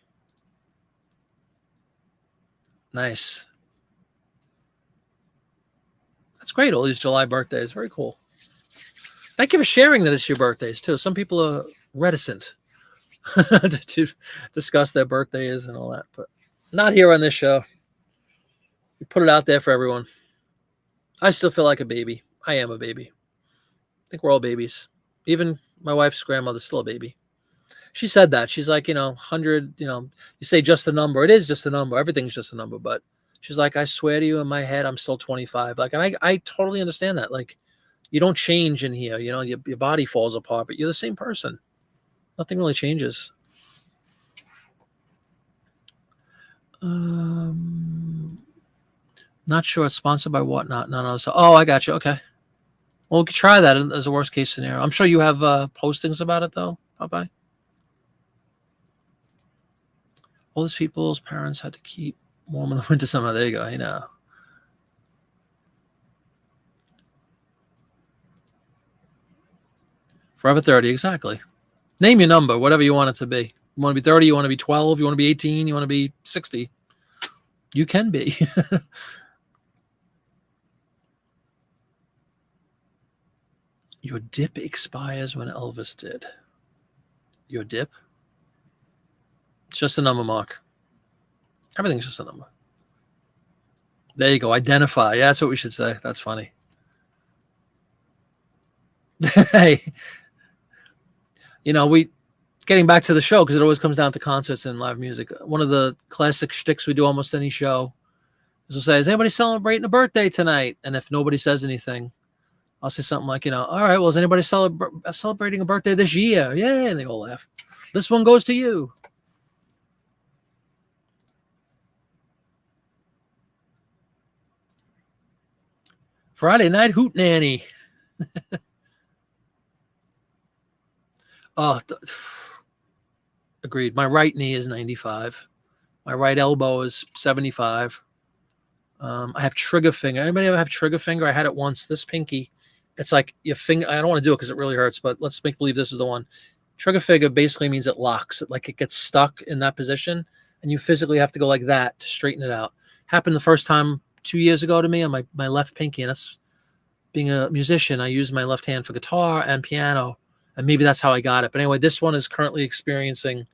Nice. That's great, all these July birthdays. Very cool. Thank you for sharing that it's your birthdays, too. Some people are reticent to discuss their birthdays and all that, but not here on this show. We put it out there for everyone. I still feel like a baby. I am a baby. I think we're all babies. Even my wife's grandmother's still a baby. She said that. She's like, 100, you say just a number. It is just a number. Everything's just a number. But she's like, I swear to you, in my head, I'm still 25. Like, and I totally understand that. Like, you don't change in here. Your body falls apart, but you're the same person. Nothing really changes. Not sure. It's sponsored by Whatnot. No. So, oh, I got you. Okay. Well, we could try that as a worst case scenario. I'm sure you have postings about it, though. Bye-bye. All these people's parents had to keep warm in the winter summer. There you go. You know. Forever 30, exactly. Name your number, whatever you want it to be. You want to be 30, you want to be 12, you want to be 18, you want to be 60. You can be. Your dip expires when Elvis did. Your dip? It's just a number, Mark. Everything's just a number. There you go. Identify. Yeah, that's what we should say. That's funny. Hey, you know, getting back to the show, because it always comes down to concerts and live music. One of the classic shticks we do almost any show is we'll say, is anybody celebrating a birthday tonight? And if nobody says anything, I'll say something like, all right, well, is anybody celebrating a birthday this year? Yeah, and they all laugh. This one goes to you. Friday night hoot nanny. Oh, agreed. My right knee is 95. My right elbow is 75. I have trigger finger. Anybody ever have trigger finger? I had it once. This pinky, it's like your finger. I don't want to do it because it really hurts, but let's make believe this is the one. Trigger finger basically means it locks. It gets stuck in that position, and you physically have to go like that to straighten it out. Happened the first time 2 years ago to me on my left pinky, and that's being a musician. I use my left hand for guitar and piano, and maybe that's how I got it. But anyway, this one is currently experiencing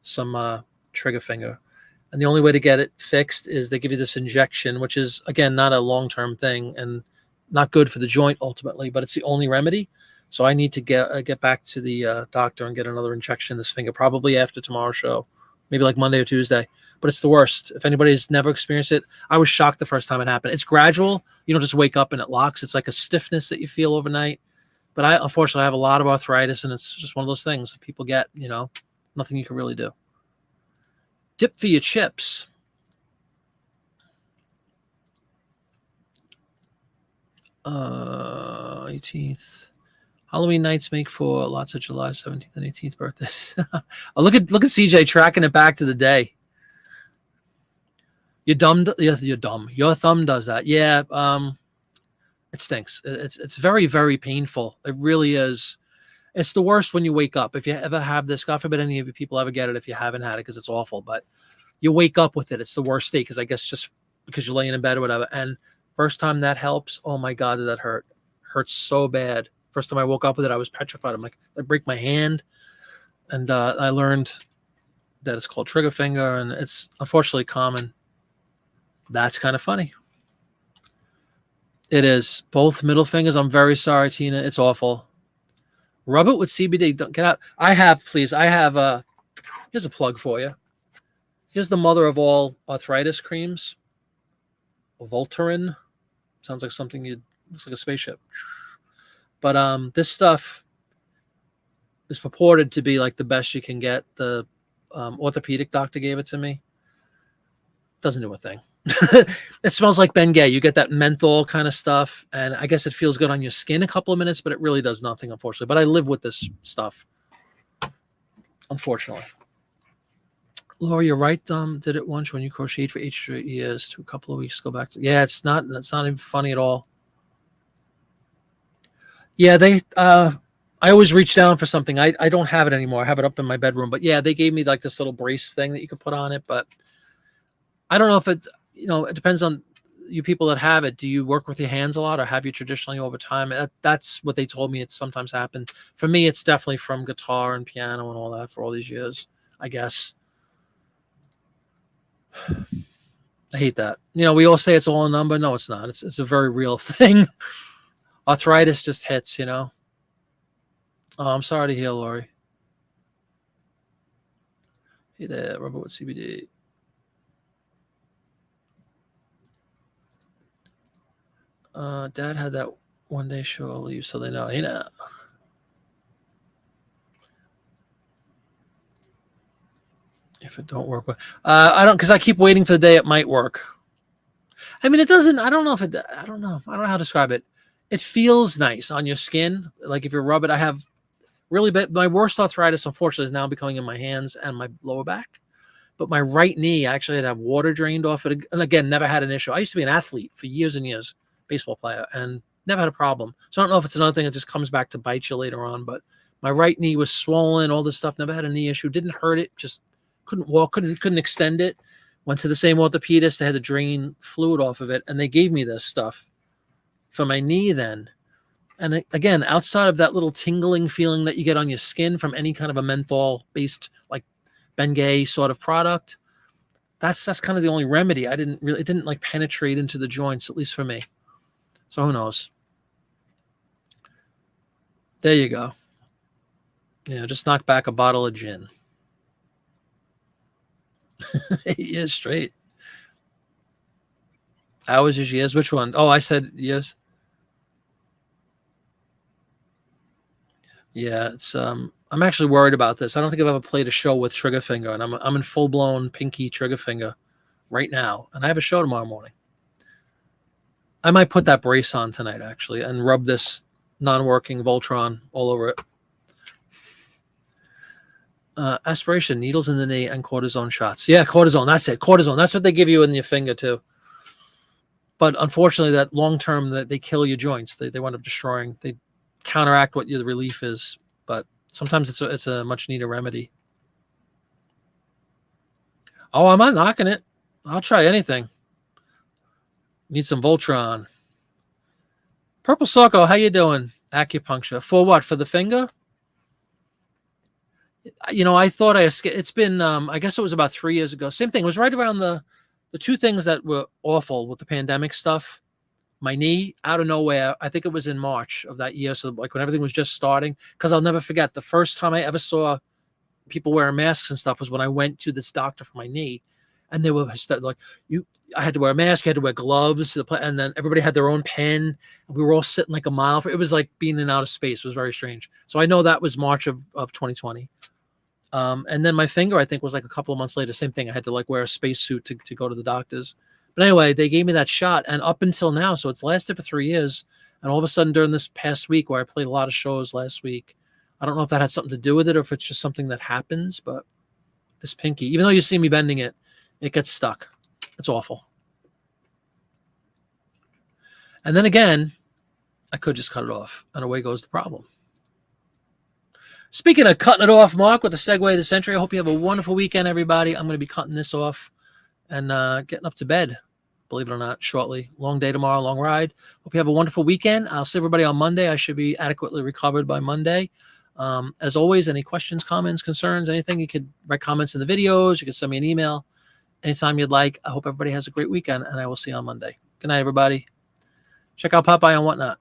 some trigger finger. And the only way to get it fixed is they give you this injection, which is, again, not a long-term thing and not good for the joint ultimately, but it's the only remedy. So I need to get back to the doctor and get another injection in this finger, probably after tomorrow's show, maybe like Monday or Tuesday. But it's the worst. If anybody's never experienced it, I was shocked the first time it happened. It's gradual. You don't just wake up and it locks. It's like a stiffness that you feel overnight. But unfortunately, I have a lot of arthritis, and it's just one of those things that people get, nothing you can really do. Dip for your chips. Uh, 18th. Halloween nights make for lots of July 17th and 18th birthdays. Oh, look at CJ tracking it back to the day. You're dumb. You're dumb. Your thumb does that. Yeah. It stinks. It's very, very painful. It really is. It's the worst when you wake up. If you ever have this, God forbid any of you people ever get it if you haven't had it, because it's awful. But you wake up with it. It's the worst state, because I guess just because you're laying in bed or whatever. And first time that helps, oh my God, did that hurt? Hurts so bad. First time I woke up with it, I was petrified. I'm like, I break my hand. And I learned that it's called trigger finger, and it's unfortunately common. That's kind of funny. It is. Both middle fingers. I'm very sorry, Tina. It's awful. Rub it with CBD. Don't get out. I have here's a plug for you. Here's the mother of all arthritis creams. Voltaren. Sounds like something looks like a spaceship. But this stuff is purported to be like the best you can get. The orthopedic doctor gave it to me. Doesn't do a thing. It smells like Bengay. You get that menthol kind of stuff, and I guess it feels good on your skin a couple of minutes, but it really does nothing, unfortunately. But I live with this stuff, unfortunately. Laura, you're right. Did it once when you crocheted for 8 straight years to a couple of weeks. Go back to that's not even funny at all. Yeah, I always reach down for something. I don't have it anymore. I have it up in my bedroom, but yeah, they gave me like this little brace thing that you could put on it, but I don't know if it's, it depends on you people that have it. Do you work with your hands a lot, or have you traditionally over time? That's what they told me. It's sometimes happened. For me, it's definitely from guitar and piano and all that for all these years, I guess. I hate that. We all say it's all a number. No, it's not. It's a very real thing. Arthritis just hits, Oh, I'm sorry to hear, Lori. Hey there, rubber with CBD. Dad had that one day show. I'll leave so they know. Hey now. If it don't work, I don't, because I keep waiting for the day it might work. I mean, it doesn't. I don't know if it. I don't know. I don't know how to describe it. It feels nice on your skin. Like if you rub it, I have really bad. My worst arthritis, unfortunately, is now becoming in my hands and my lower back. But my right knee, I actually had to have water drained off it. And again, never had an issue. I used to be an athlete for years and years, baseball player, and never had a problem. So I don't know if it's another thing that just comes back to bite you later on. But my right knee was swollen, all this stuff. Never had a knee issue. Didn't hurt it. Just couldn't walk. Couldn't extend it. Went to the same orthopedist. They had to drain fluid off of it, and they gave me this stuff for my knee then. And again, outside of that little tingling feeling that you get on your skin from any kind of a menthol-based, like Bengay sort of product, that's kind of the only remedy. It didn't like penetrate into the joints, at least for me. So who knows? There you go. Just knock back a bottle of gin. 8 years straight. Hours is years. Which one? Oh, I said years. Yeah, it's I'm actually worried about this. I don't think I've ever played a show with trigger finger, and I'm in full blown pinky trigger finger right now, and I have a show tomorrow morning. I might put that brace on tonight actually, and rub this non-working Voltron all over it. Aspiration, needles in the knee, and cortisone shots. Yeah, cortisone. That's it. Cortisone. That's what they give you in your finger too. But unfortunately, that long term, that they kill your joints. They wind up destroying. They counteract what the relief is. But sometimes it's a much needed remedy. Oh, I'm not knocking it. I'll try anything. Need some Voltron. Purple Socko, how you doing? Acupuncture for what? For the finger? I thought it's been, I guess it was about 3 years ago. Same thing. It was right around the two things that were awful with the pandemic stuff. My knee, out of nowhere, I think it was in March of that year. So like when everything was just starting, because I'll never forget the first time I ever saw people wearing masks and stuff was when I went to this doctor for my knee. And they were like, I had to wear a mask, you had to wear gloves, and then everybody had their own pen. We were all sitting like a mile. It was like being in outer space. It was very strange. So I know that was March of 2020. And then my finger, I think, was like a couple of months later. Same thing. I had to like wear a spacesuit to go to the doctors. But anyway, they gave me that shot, and up until now, so it's lasted for 3 years. And all of a sudden, during this past week, where I played a lot of shows last week, I don't know if that had something to do with it or if it's just something that happens. But this pinky, even though you see me bending it, it gets stuck. It's awful. And then again, I could just cut it off, and away goes the problem. Speaking of cutting it off, Mark, with the segue of the century, I hope you have a wonderful weekend, everybody. I'm going to be cutting this off and getting up to bed, believe it or not, shortly. Long day tomorrow, long ride. Hope you have a wonderful weekend. I'll see everybody on Monday. I should be adequately recovered by Monday. As always, any questions, comments, concerns, anything, you could write comments in the videos. You can send me an email anytime you'd like. I hope everybody has a great weekend, and I will see you on Monday. Good night, everybody. Check out Popeye on Whatnot.